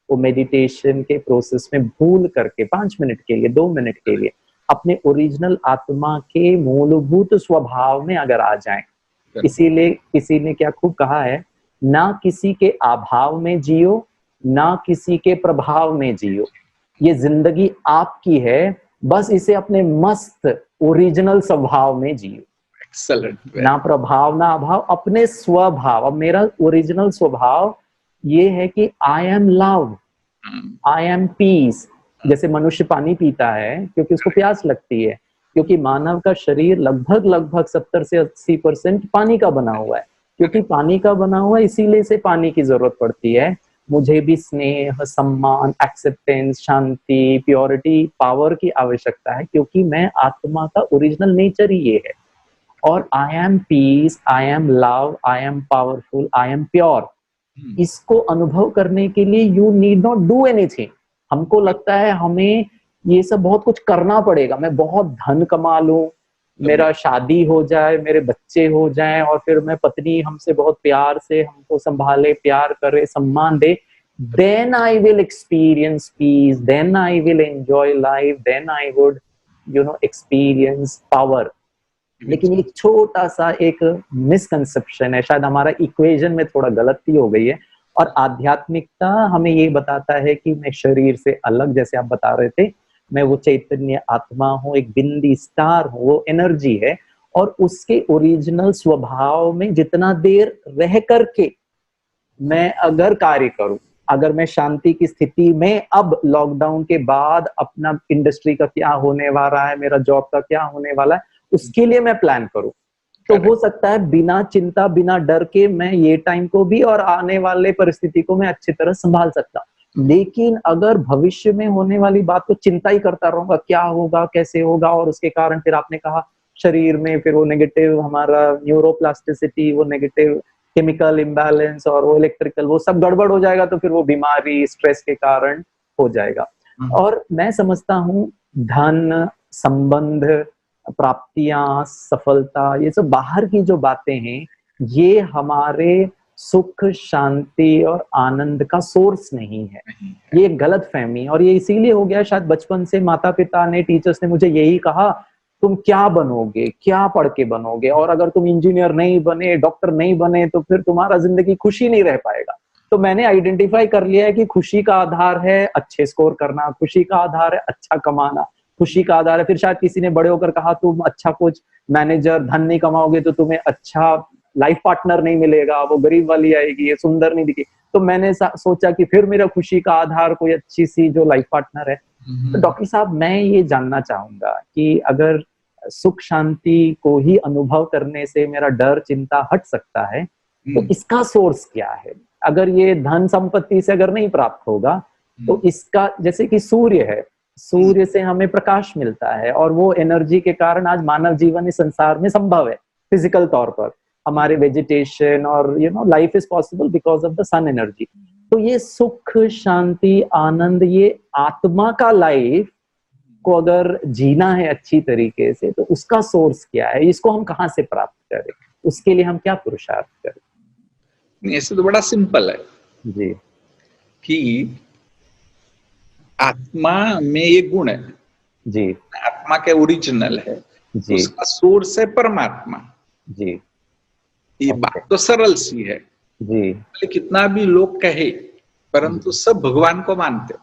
वो मेडिटेशन के प्रोसेस में भूल करके 5 मिनट के लिए, 2 मिनट के लिए अपने ओरिजिनल आत्मा के मूलभूत स्वभाव में अगर आ जाएं। इसीलिए किसी ने क्या खूब कहा है, ना किसी के अभाव में जियो, ना किसी के प्रभाव में जियो, ये जिंदगी आपकी है, बस इसे अपने मस्त ओरिजिनल स्वभाव में जियो। एक्सेलेंट। ना प्रभाव ना अभाव, अपने स्वभाव। अब मेरा ओरिजिनल स्वभाव ये है कि I am love, I am peace. जैसे मनुष्य पानी पीता है क्योंकि उसको प्यास लगती है, क्योंकि मानव का शरीर लगभग 70 से 80% पानी का बना हुआ है। क्योंकि पानी का बना हुआ है, इसीलिए इसे पानी की जरूरत पड़ती है। मुझे भी स्नेह, सम्मान, एक्सेप्टेंस, शांति, प्योरिटी, पावर की आवश्यकता है, क्योंकि मैं आत्मा का ओरिजिनल नेचर ही ये है। और I am peace, I am love, I am powerful, I am pure. इसको अनुभव करने के लिए you need not do anything. हमको लगता है हमें ये सब बहुत कुछ करना पड़ेगा, मैं बहुत धन कमा लूं, मेरा शादी हो जाए, मेरे बच्चे हो जाएं, और फिर मैं पत्नी हमसे बहुत प्यार से हमको संभाले, प्यार करे, सम्मान दे, then I will experience peace, then I will enjoy life, then I would experience power। लेकिन एक छोटा सा एक मिसकंसेप्शन है, शायद हमारा इक्वेशन में थोड़ा गलती हो गई है। और आध्यात्मिकता हमें ये बताता है कि मैं शरीर से अलग, जैसे आप बता रहे थे, मैं वो चैतन्य आत्मा हूँ, एक बिंदी स्टार हूँ, वो एनर्जी है। और उसके ओरिजिनल स्वभाव में जितना देर रह करके मैं अगर कार्य करूं, अगर मैं शांति की स्थिति में, अब लॉकडाउन के बाद अपना इंडस्ट्री का क्या होने वाला है, मेरा जॉब का क्या होने वाला है, उसके लिए मैं प्लान करूं, तो हो सकता है बिना चिंता, बिना डर के मैं ये टाइम को भी और आने वाले परिस्थिति को मैं अच्छी तरह संभाल सकता। लेकिन अगर भविष्य में होने वाली बात को चिंता ही करता रहूंगा, क्या होगा, कैसे होगा, और उसके कारण फिर आपने कहा शरीर में फिर वो नेगेटिव हमारा न्यूरोप्लास्टिसिटी, वो नेगेटिव केमिकल इम्बैलेंस और वो इलेक्ट्रिकल, वो सब गड़बड़ हो जाएगा, तो फिर वो बीमारी, स्ट्रेस के कारण हो जाएगा। और मैं समझता हूँ धन, संबंध, प्राप्तियां, सफलता, ये सब बाहर की जो बातें हैं, ये हमारे सुख, शांति और आनंद का सोर्स नहीं है। ये गलत फहमी, और ये इसीलिए हो गया शायद बचपन से माता पिता ने, टीचर्स ने मुझे यही कहा, तुम क्या बनोगे, क्या पढ़ के बनोगे, और अगर तुम इंजीनियर नहीं बने, डॉक्टर नहीं बने, तो फिर तुम्हारा जिंदगी खुशी नहीं रह पाएगा। तो मैंने आइडेंटिफाई कर लिया है कि खुशी का आधार है अच्छे स्कोर करना, खुशी का आधार है अच्छा कमाना, खुशी का आधार है, फिर शायद किसी ने बड़े होकर कहा तुम अच्छा कुछ मैनेजर, धन नहीं कमाओगे तो तुम्हें अच्छा लाइफ पार्टनर नहीं मिलेगा, वो गरीब वाली आएगी, ये सुंदर नहीं दिखी। तो मैंने सोचा कि फिर मेरा खुशी का आधार कोई अच्छी सी जो लाइफ पार्टनर है। तो डॉक्टर साहब, मैं ये जानना चाहूंगा कि अगर सुख शांति को ही अनुभव करने से मेरा डर, चिंता हट सकता है, तो इसका सोर्स क्या है? अगर ये धन संपत्ति से अगर नहीं प्राप्त होगा, तो इसका, जैसे कि सूर्य है, सूर्य से हमें प्रकाश मिलता है, और वो एनर्जी के कारण आज मानव जीवन इस संसार में संभव है। फिजिकल तौर पर हमारे वेजिटेशन और life is possible because of the sun energy. तो ये सुख, शांति, आनंद, ये आत्मा का लाइफ को अगर जीना है अच्छी तरीके से, तो उसका सोर्स क्या है? इसको हम कहाँ से प्राप्त करें? उसके लिए हम क्या पुरुषार्थ करें? ऐसे तो बड़ा सिंपल है जी, कि आत्मा में ये गुण है, जी आत्मा के ओरिजिनल है, जी उसका सोर्स है परमात्मा। जी ये Okay. बात तो सरल सी है, जी भले कितना भी लोग कहे, परंतु सब भगवान को मानते,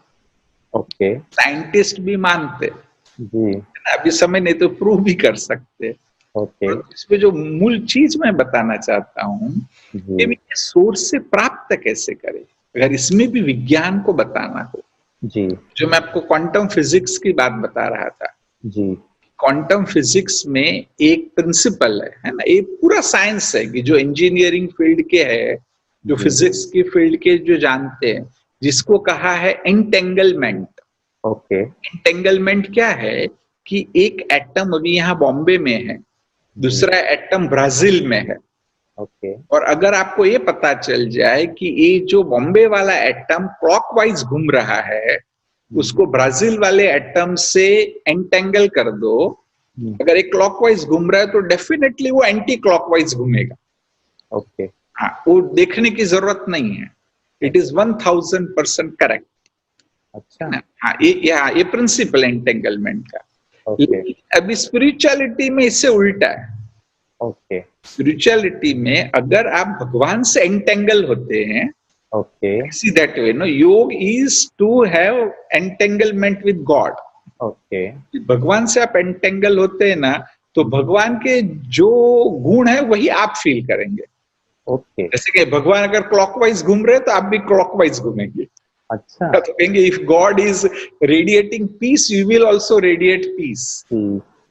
ओके साइंटिस्ट भी मानते, जी अभी समय नहीं तो प्रूव भी कर सकते। ओके परंतु इसमें जो मूल चीज मैं बताना चाहता हूँ जी कि सोर्स से प्राप्त कैसे करें, अगर इसमें भी विज्ञान को बताना हो। जी जो मैं आपको क्वांटम फिजिक्स की बात बता रहा था, जी क्वांटम फिजिक्स में एक प्रिंसिपल है ना, ये पूरा साइंस है कि जो इंजीनियरिंग फील्ड के है, जो जी। फिजिक्स की फील्ड के जो जानते हैं, जिसको कहा है एंटेंगलमेंट। ओके एंटेंगलमेंट क्या है कि एक एटम अभी यहाँ बॉम्बे में है, दूसरा एटम ब्राजील में है, ओके और अगर आपको ये पता चल जाए कि ये जो बॉम्बे वाला एटम क्लॉकवाइज घूम रहा है, उसको ब्राजील वाले एटम से एंटेंगल कर दो, अगर एक क्लॉकवाइज घूम रहा है तो डेफिनेटली वो एंटी क्लॉकवाइज घूमेगा। ओके हाँ, वो देखने की जरूरत नहीं है, इट इज 1000% करेक्ट। अच्छा हाँ, ये प्रिंसिपल एंटेंगलमेंट का। ओके लेकिन अभी स्पिरिचुअलिटी में इससे उल्टा है। ओके स्पिरिचुअलिटी में अगर आप भगवान से एंटेंगल होते हैं, okay see that way, no, योग is to have entanglement with God। Okay भगवान से आप एंटेंगल होते हैं ना, तो भगवान के जो गुण है वही आप फील करेंगे। ओके जैसे कि भगवान अगर क्लॉकवाइज घूम रहे हैं तो आप भी क्लॉकवाइज घूमेंगे। अच्छा तो कहेंगे if God is radiating peace, you will also radiate peace.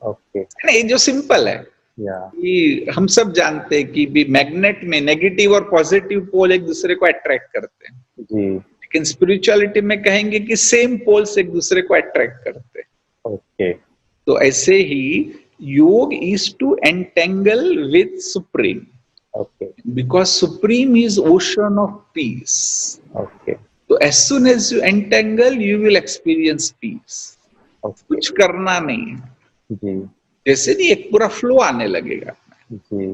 Okay ये जो सिंपल है या कि हम सब जानते हैं कि भी मैग्नेट में नेगेटिव और पॉजिटिव पोल एक दूसरे को अट्रैक्ट करते हैं, जी लेकिन स्पिरिचुअलिटी में कहेंगे कि सेम पोल्स एक दूसरे को अट्रैक्ट करते हैं। ओके तो ऐसे ही yoga is to entangle with supreme, okay because supreme is ocean of peace. Okay तो as soon as you entangle you will experience peace. Okay कुछ करना नहीं है, जी जैसे नहीं एक पूरा फ्लो आने लगेगा, जी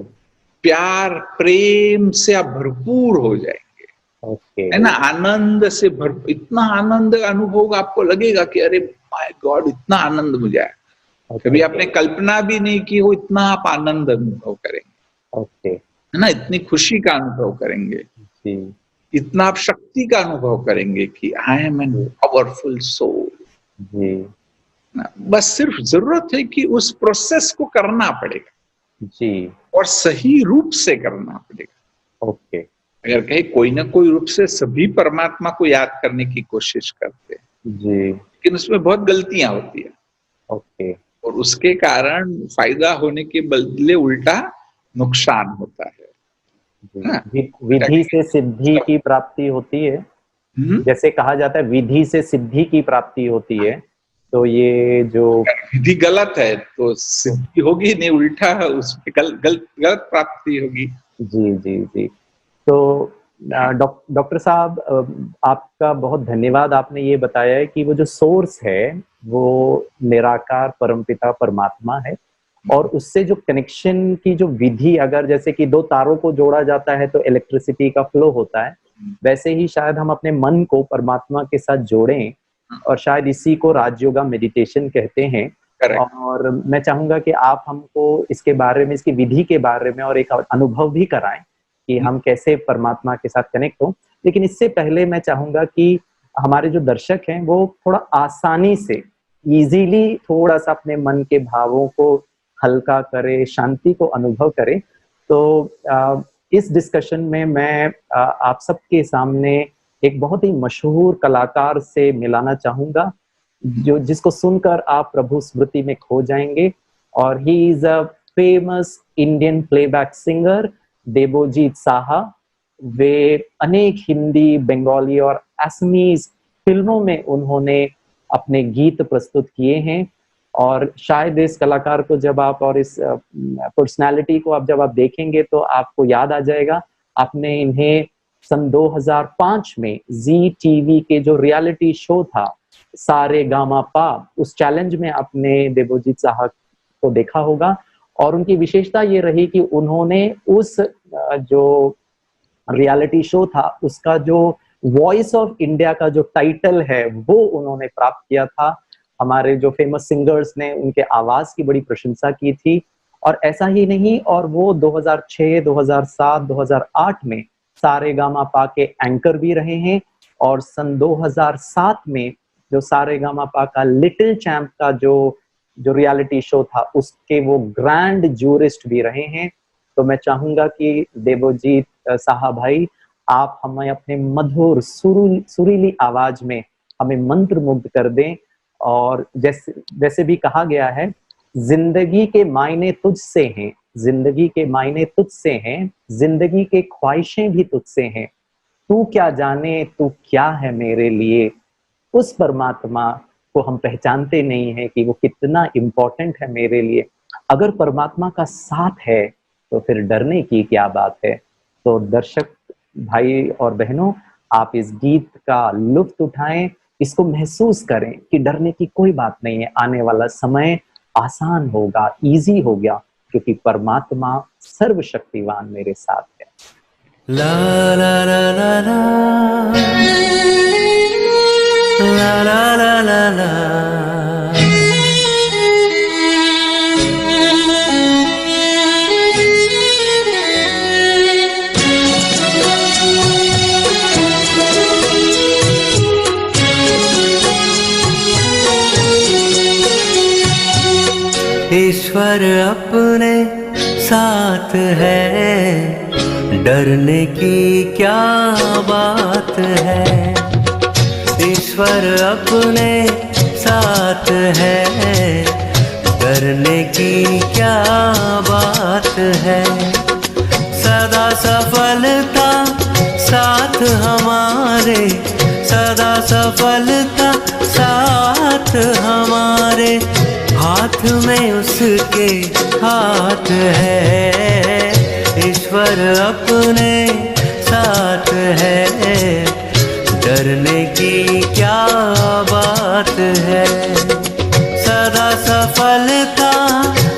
प्यार प्रेम से आप भरपूर हो जाएंगे, ओके है ना, आनंद से भरपूर, इतना आनंद अनुभव आपको लगेगा कि अरे माय गॉड इतना आनंद मुझे आया, कभी आपने कल्पना भी नहीं की हो, इतना आप आनंद अनुभव करेंगे, ओके है ना, इतनी खुशी का अनुभव करेंगे, जी इतना आप शक्ति का अनुभव करेंगे कि I am an powerful soul. जी बस सिर्फ जरूरत है कि उस प्रोसेस को करना पड़ेगा जी और सही रूप से करना पड़ेगा। ओके अगर कहीं कोई ना कोई रूप से सभी परमात्मा को याद करने की कोशिश करते हैं, जी लेकिन उसमें बहुत गलतियां होती है, ओके और उसके कारण फायदा होने के बदले उल्टा नुकसान होता है। हाँ। विधि से सिद्धि की प्राप्ति होती है, जैसे कहा जाता है विधि से सिद्धि की प्राप्ति होती है, तो ये जो विधि गलत है तो सिद्धि होगी नहीं, उल्टा उसमें गलत प्राप्ति होगी। जी जी जी तो डॉक्टर साहब आपका बहुत धन्यवाद। आपने ये बताया है कि वो जो सोर्स है वो निराकार परमपिता परमात्मा है, और उससे जो कनेक्शन की जो विधि, अगर जैसे कि दो तारों को जोड़ा जाता है तो इलेक्ट्रिसिटी का फ्लो होता है, वैसे ही शायद हम अपने मन को परमात्मा के साथ जोड़ें, और शायद इसी को राजयोगा मेडिटेशन कहते हैं। Correct. और मैं चाहूंगा कि आप हमको इसके बारे में, इसकी विधि के बारे में और एक अनुभव भी कराएं कि हम कैसे परमात्मा के साथ कनेक्ट हों। लेकिन इससे पहले मैं चाहूंगा कि हमारे जो दर्शक हैं वो थोड़ा आसानी से, इजीली थोड़ा सा अपने मन के भावों को हल्का करे, शांति को अनुभव करे। तो इस डिस्कशन में मैं आप सबके सामने एक बहुत ही मशहूर कलाकार से मिलाना चाहूंगा, जिसको सुनकर आप प्रभु स्मृति में खो जाएंगे। और he is a famous Indian playback singer, Debojit Saha. वे अनेक हिंदी, बंगाली और असमीज फिल्मों में उन्होंने अपने गीत प्रस्तुत किए हैं। और शायद इस कलाकार को जब आप, और इस पर्सनालिटी को आप जब आप देखेंगे तो आपको याद आ जाएगा, आपने इन्हें सन 2005 में जी टीवी के जो रियलिटी शो था सारे गामा पा, उस चैलेंज में आपने देवोजीत साहा को देखा होगा। और उनकी विशेषता ये रही कि उन्होंने उस जो रियलिटी शो था उसका जो वॉइस ऑफ इंडिया का जो टाइटल है वो उन्होंने प्राप्त किया था। हमारे जो फेमस सिंगर्स ने उनके आवाज की बड़ी प्रशंसा की थी। और ऐसा ही नहीं, और वो 2006, 2007, 2008 में सारेगामापा के एंकर भी रहे हैं। और सन 2007 में जो सारेगामापा का लिटिल चैंप का जो रियलिटी शो था उसके वो ग्रैंड जूरिस्ट भी रहे हैं। तो मैं चाहूंगा कि देवजीत साहब भाई, आप हमें अपने मधुर सुरीली आवाज में हमें मंत्र मुग्ध कर दें। और जैसे भी कहा गया है, जिंदगी के मायने तुझसे हैं, जिंदगी के मायने तुझसे हैं, जिंदगी के ख्वाहिशें भी तुझसे हैं, तू क्या जाने तू क्या है मेरे लिए। उस परमात्मा को हम पहचानते नहीं है कि वो कितना इम्पोर्टेंट है मेरे लिए। अगर परमात्मा का साथ है तो फिर डरने की क्या बात है। तो दर्शक भाई और बहनों, आप इस गीत का लुत्फ उठाएं, इसको महसूस करें कि डरने की कोई बात नहीं है। आने वाला समय आसान होगा, इजी हो गया, क्योंकि परमात्मा सर्वशक्तिवान मेरे साथ है। ला ला ला ला ला ला ला ला ला ला। ईश्वर अपने साथ है, डरने की क्या बात है। ईश्वर अपने साथ है, डरने की क्या बात है। सदा सफलता साथ हमारे, सदा सफलता साथ हमारे, हाथ में उसके हाथ है। ईश्वर अपने साथ है, डरने की क्या बात है। सदा सफलता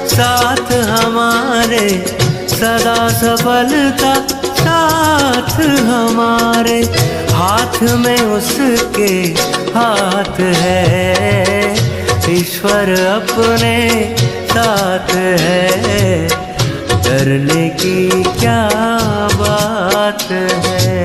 साथ हमारे, सदा सफलता साथ हमारे, हाथ में उसके हाथ है। ईश्वर अपने साथ है, डरने की क्या बात है।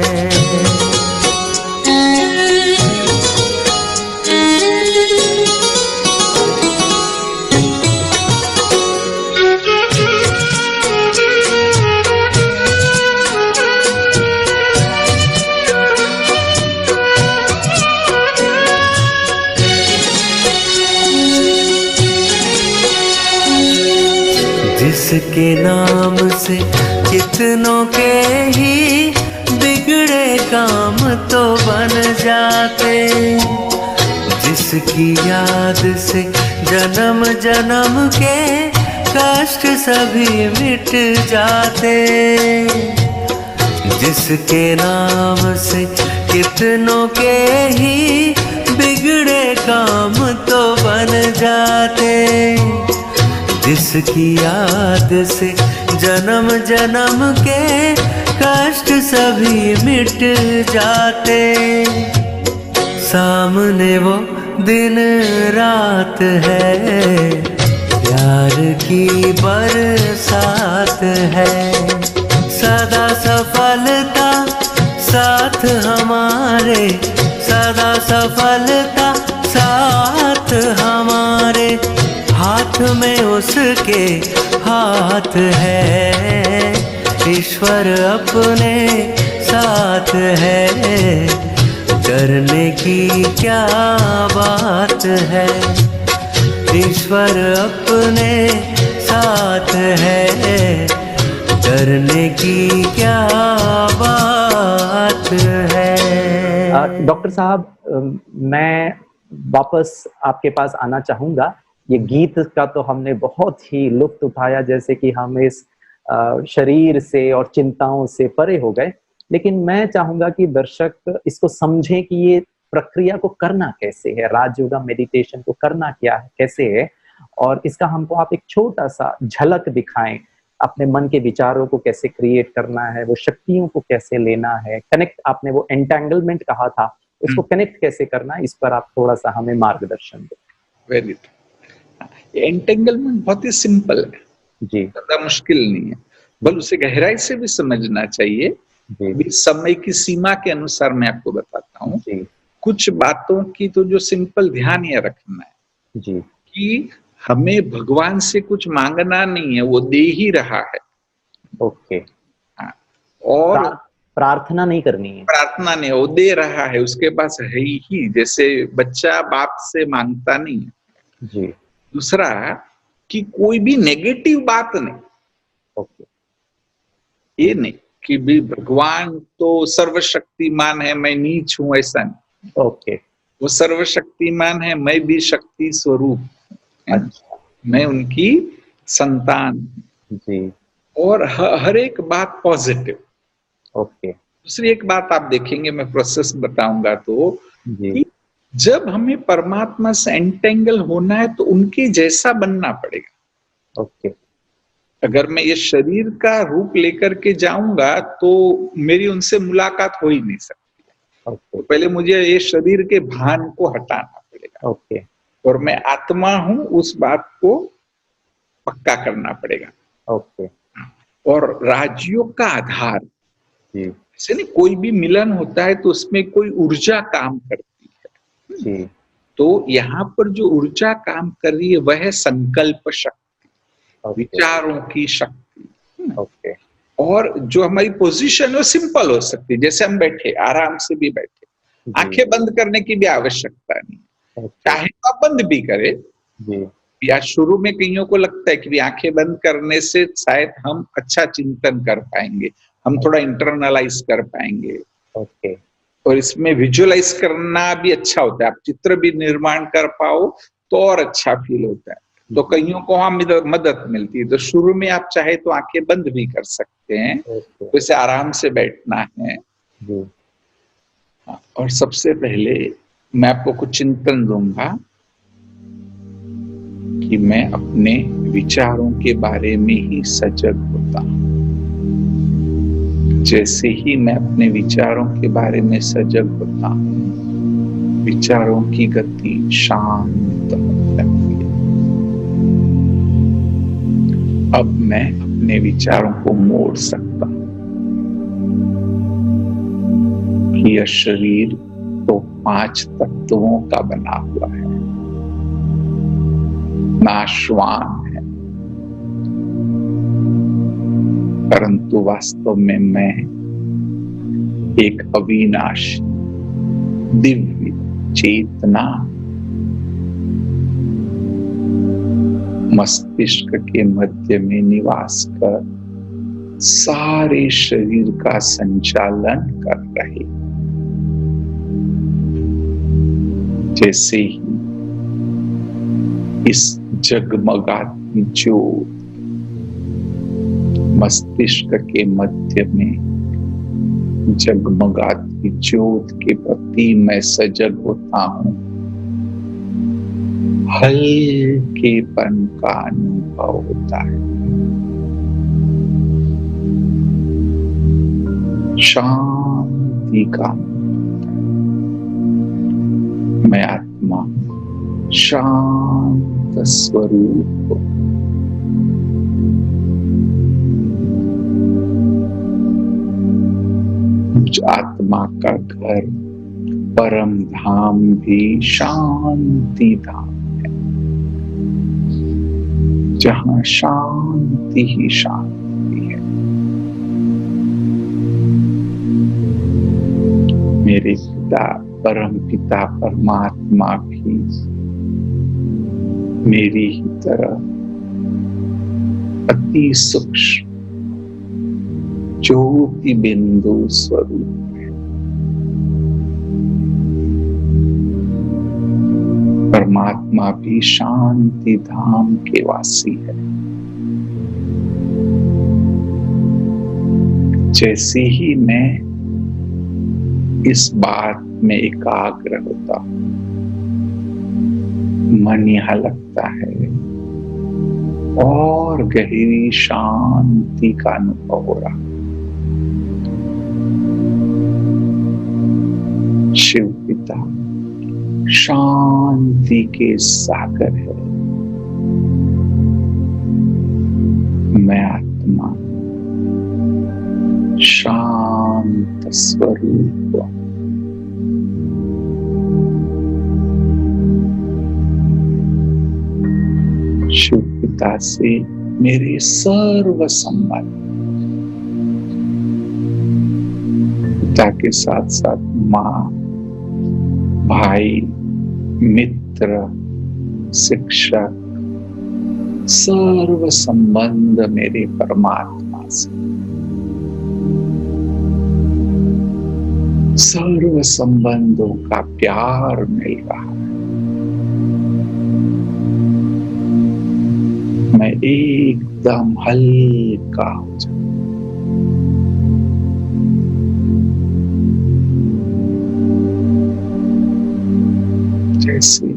जिसके नाम से कितनों के ही बिगड़े काम तो बन जाते, जिसकी याद से जन्म जन्म के कष्ट सभी मिट जाते। जिसके नाम से कितनों के ही बिगड़े काम तो बन जाते, जिसकी याद से जन्म जन्म के कष्ट सभी मिट जाते। सामने वो दिन रात है, प्यार की बरसात है। सदा सफलता साथ हमारे, सदा सफलता साथ हमारे, हाथ में उसके हाथ है। ईश्वर अपने साथ है, डरने की क्या बात है। ईश्वर अपने साथ है, डरने की क्या बात है। डॉक्टर साहब, मैं वापस आपके पास आना चाहूंगा। ये गीत का तो हमने बहुत ही लुत्फ उठाया, जैसे कि हम इस शरीर से और चिंताओं से परे हो गए। लेकिन मैं चाहूंगा कि दर्शक इसको समझें कि ये प्रक्रिया को करना कैसे है, राजयोगा मेडिटेशन को करना क्या है, कैसे है, और इसका हमको आप एक छोटा सा झलक दिखाएं अपने मन के विचारों को कैसे क्रिएट करना है, वो शक्तियों को कैसे लेना है, कनेक्ट, आपने वो एंटेंगलमेंट कहा था, उसको कनेक्ट कैसे करना है, इस पर आप थोड़ा सा हमें मार्गदर्शन दें। वेरी एंटेंगलमेंट बहुत ही सिंपल है जी ज्यादा मुश्किल नहीं है, बल उसे गहराई से भी समझना चाहिए। जी समय की सीमा के अनुसार मैं आपको बताता हूँ। जी कुछ बातों की तो जो सिंपल ध्यान ये रखना है जी कि हमें भगवान से कुछ मांगना नहीं है, वो दे ही रहा है। ओके, हाँ, और प्रार्थना नहीं करनी है। प्रार्थना नहीं, वो दे रहा है, उसके पास है ही। जैसे बच्चा बाप से मांगता नहीं है। जी दूसरा कि कोई भी नेगेटिव बात नहीं, ओके, ये नहीं कि भी भगवान तो सर्वशक्तिमान है, मैं नीच हूं, ऐसा नहीं। ओके, वो सर्वशक्तिमान है, मैं भी शक्ति स्वरूप हूं। अच्छा, मैं उनकी संतान। जी और हर एक बात पॉजिटिव। ओके, दूसरी एक बात आप देखेंगे, मैं प्रोसेस बताऊंगा तो, जी कि जब हमें परमात्मा से एंटेंगल होना है तो उनके जैसा बनना पड़ेगा। ओके, अगर मैं ये शरीर का रूप लेकर के जाऊंगा तो मेरी उनसे मुलाकात हो ही नहीं सकती। ओके, तो पहले मुझे ये शरीर के भान को हटाना पड़ेगा, ओके, और मैं आत्मा हूं उस बात को पक्का करना पड़ेगा। ओके, और राजयोग का आधार, जी जैसे नहीं कोई भी मिलन होता है तो उसमें कोई ऊर्जा काम करती है। जी तो यहाँ पर जो ऊर्जा काम कर रही है वह है संकल्प शक्ति, ओके, विचारों की शक्ति। ओके, और जो हमारी पोजीशन है वो सिंपल हो सकती है, जैसे हम बैठे, आराम से भी बैठे, जी, आंखें बंद करने की भी आवश्यकता नहीं, ओके, चाहे तो आप बंद भी करें। जी या शुरू में कईयों को लगता है कि भी आंखें बंद करने से शायद हम अच्छा चिंतन कर पाएंगे, हम थोड़ा इंटरनलाइज कर पाएंगे। ओके, और इसमें विजुअलाइज करना भी अच्छा होता है, आप चित्र भी निर्माण कर पाओ तो और अच्छा फील होता है। तो कईयों को वहां मदद मिलती है। तो शुरू में आप चाहे तो आंखें बंद भी कर सकते हैं, ओके, वैसे आराम से बैठना है। जी और सबसे पहले मैं आपको कुछ चिंतन दूंगा कि मैं अपने विचारों के बारे में ही सजग होता हूं। जैसे ही मैं अपने विचारों के बारे में सजग होता हूं, विचारों की गति शांत होने लगती है। अब मैं अपने विचारों को मोड़ सकता हूं कि यह शरीर तो 5 तत्वों का बना हुआ है, नाशवान है, परंतु वास्तव में मैं एक अविनाशी दिव्य चेतना मस्तिष्क के मध्य में निवास कर सारे शरीर का संचालन कर रहे। जैसे ही इस जगमगाती ज्योत मस्तिष्क के मध्य में जगमगाती ज्योत के प्रति मैं सजग होता हूं, हल्केपन का अनुभव होता है, शांति का। मैं आत्मा शांत स्वरूप, मुझ आत्मा का घर परम धाम भी शांति धाम है, जहां शांति ही शांति है। मेरे पिता परम पिता परमात्मा भी मेरी ही तरह अति सूक्ष्म ज्योति बिंदु स्वरूप है। परमात्मा भी शांति धाम के वासी है। जैसे ही मैं इस बात में एकाग्र होता हूं, मन यहां लगता है और गहरी शांति का अनुभव हो रहा। शिव पिता शांति के सागर है। मैं आत्मा शांत स्वरूप। शिव पिता से मेरे सर्व संबंध, पिता के साथ साथ माँ, भाई, मित्र, शिक्षक, सर्व संबंध मेरे परमात्मा से, सर्व संबंधों का प्यार मिल रहा है। मैं एकदम हल्का हो जाऊं। जैसे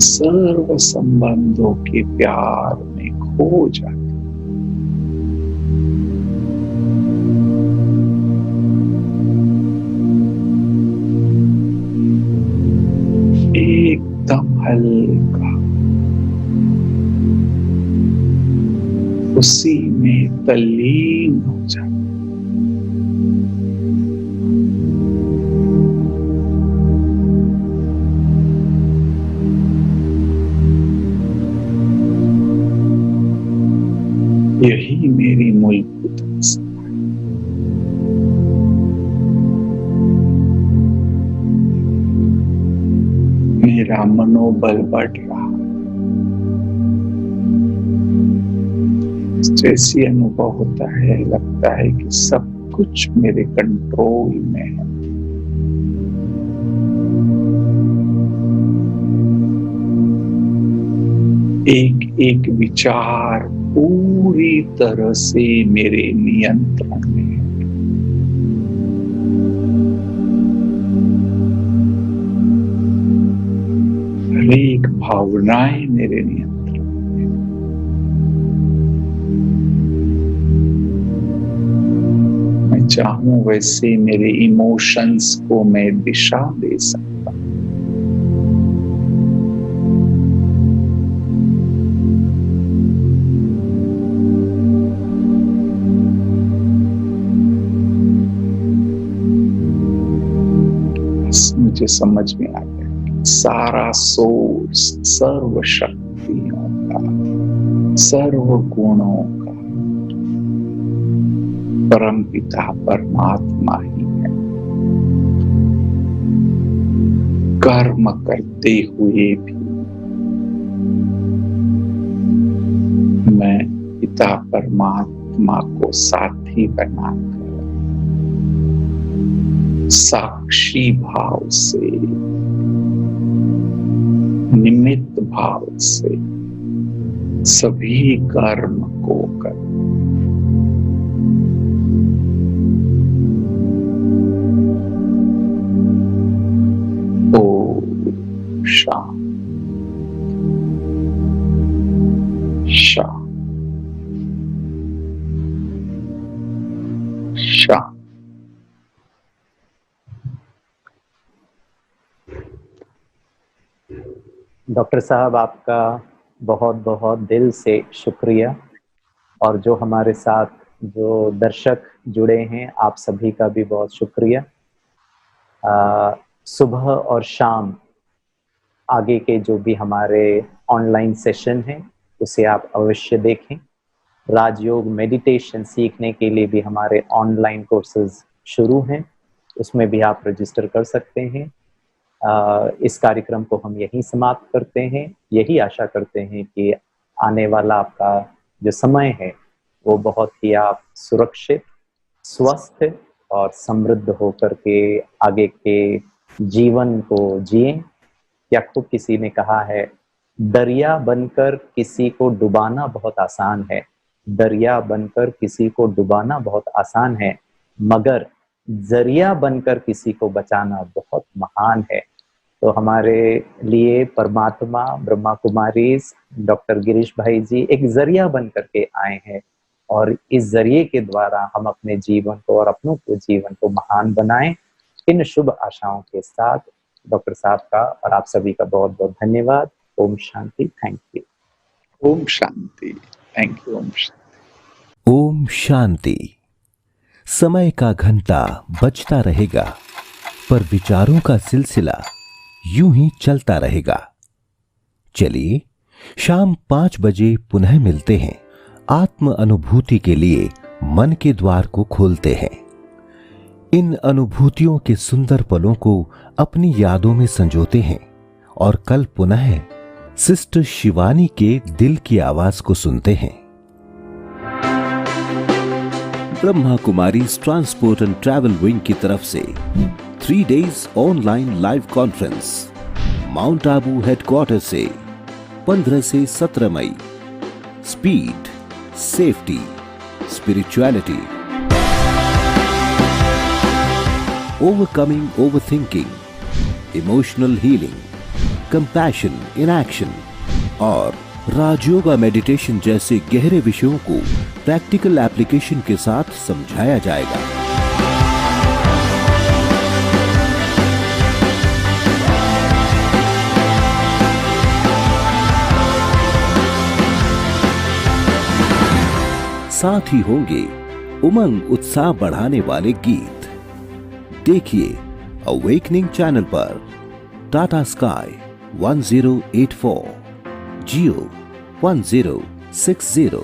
सर्व संबंधों के प्यार में खो जाता। एकदम हल्का, उसी में तल्लीन हो जाता। यही मेरी मूलभूत अवस्था है। मेरा मनोबल बढ़ रहा है। जैसी अनुभव होता है, लगता है कि सब कुछ मेरे कंट्रोल में है। एक एक विचार पूरी तरह से मेरे नियंत्रण में है। हर एक भावनाएं मेरे नियंत्रण। चाहूं वैसे मेरे इमोशंस को मैं दिशा दे सकता हूं। बस मुझे समझ में आ गया, सारा सोर्स सर्व शक्तियों का, सर्व गुणों का परम पिता परमात्मा ही है। कर्म करते हुए भी मैं पिता परमात्मा को साथी बनाकर साक्षी भाव से, निमित्त भाव से सभी कर्म को कर डॉक्टर साहब, आपका बहुत बहुत दिल से शुक्रिया। और जो हमारे साथ जो दर्शक जुड़े हैं, आप सभी का भी बहुत शुक्रिया। सुबह और शाम आगे के जो भी हमारे ऑनलाइन सेशन हैं उसे आप अवश्य देखें। राजयोग मेडिटेशन सीखने के लिए भी हमारे ऑनलाइन कोर्सेज शुरू हैं, उसमें भी आप रजिस्टर कर सकते हैं। इस कार्यक्रम को हम यहीं समाप्त करते हैं। यही आशा करते हैं कि आने वाला आपका जो समय है वो बहुत ही आप सुरक्षित, स्वस्थ और समृद्ध होकर के आगे के जीवन को जिएं। या खूब किसी ने कहा है, दरिया बनकर किसी को डुबाना बहुत आसान है, दरिया बनकर किसी को डुबाना बहुत आसान है, मगर जरिया बनकर किसी को बचाना बहुत महान है। तो हमारे लिए परमात्मा ब्रह्मा कुमारीज डॉक्टर गिरीश भाई जी एक जरिया बन करके आए हैं और इस जरिए के द्वारा हम अपने जीवन को और अपनों को जीवन को महान बनाएं। इन शुभ आशाओं के साथ डॉक्टर साहब का और आप सभी का बहुत बहुत धन्यवाद। Om Shanti. Thank you. Om Shanti. Thank you. Om Shanti. Om Shanti. समय का घंटा बजता रहेगा पर विचारों का सिलसिला यूं ही चलता रहेगा। चलिए शाम 5 बजे पुनः मिलते हैं। आत्म अनुभूति के लिए मन के द्वार को खोलते हैं। इन अनुभूतियों के सुंदर पलों को अपनी यादों में संजोते हैं और कल पुनः सिस्टर शिवानी के दिल की आवाज को सुनते हैं। Brahma Kumari transport and travel wing की तरफ से 3 days online live conference mount Abu headquarter से 15 से 17 मई। Speed, safety, spirituality, overcoming overthinking, emotional healing, compassion in action और राजयोगा मेडिटेशन जैसे गहरे विषयों को प्रैक्टिकल एप्लीकेशन के साथ समझाया जाएगा। साथ ही होंगे उमंग उत्साह बढ़ाने वाले गीत। देखिए अवेकनिंग चैनल पर टाटा स्काई 1084, जियो 1060,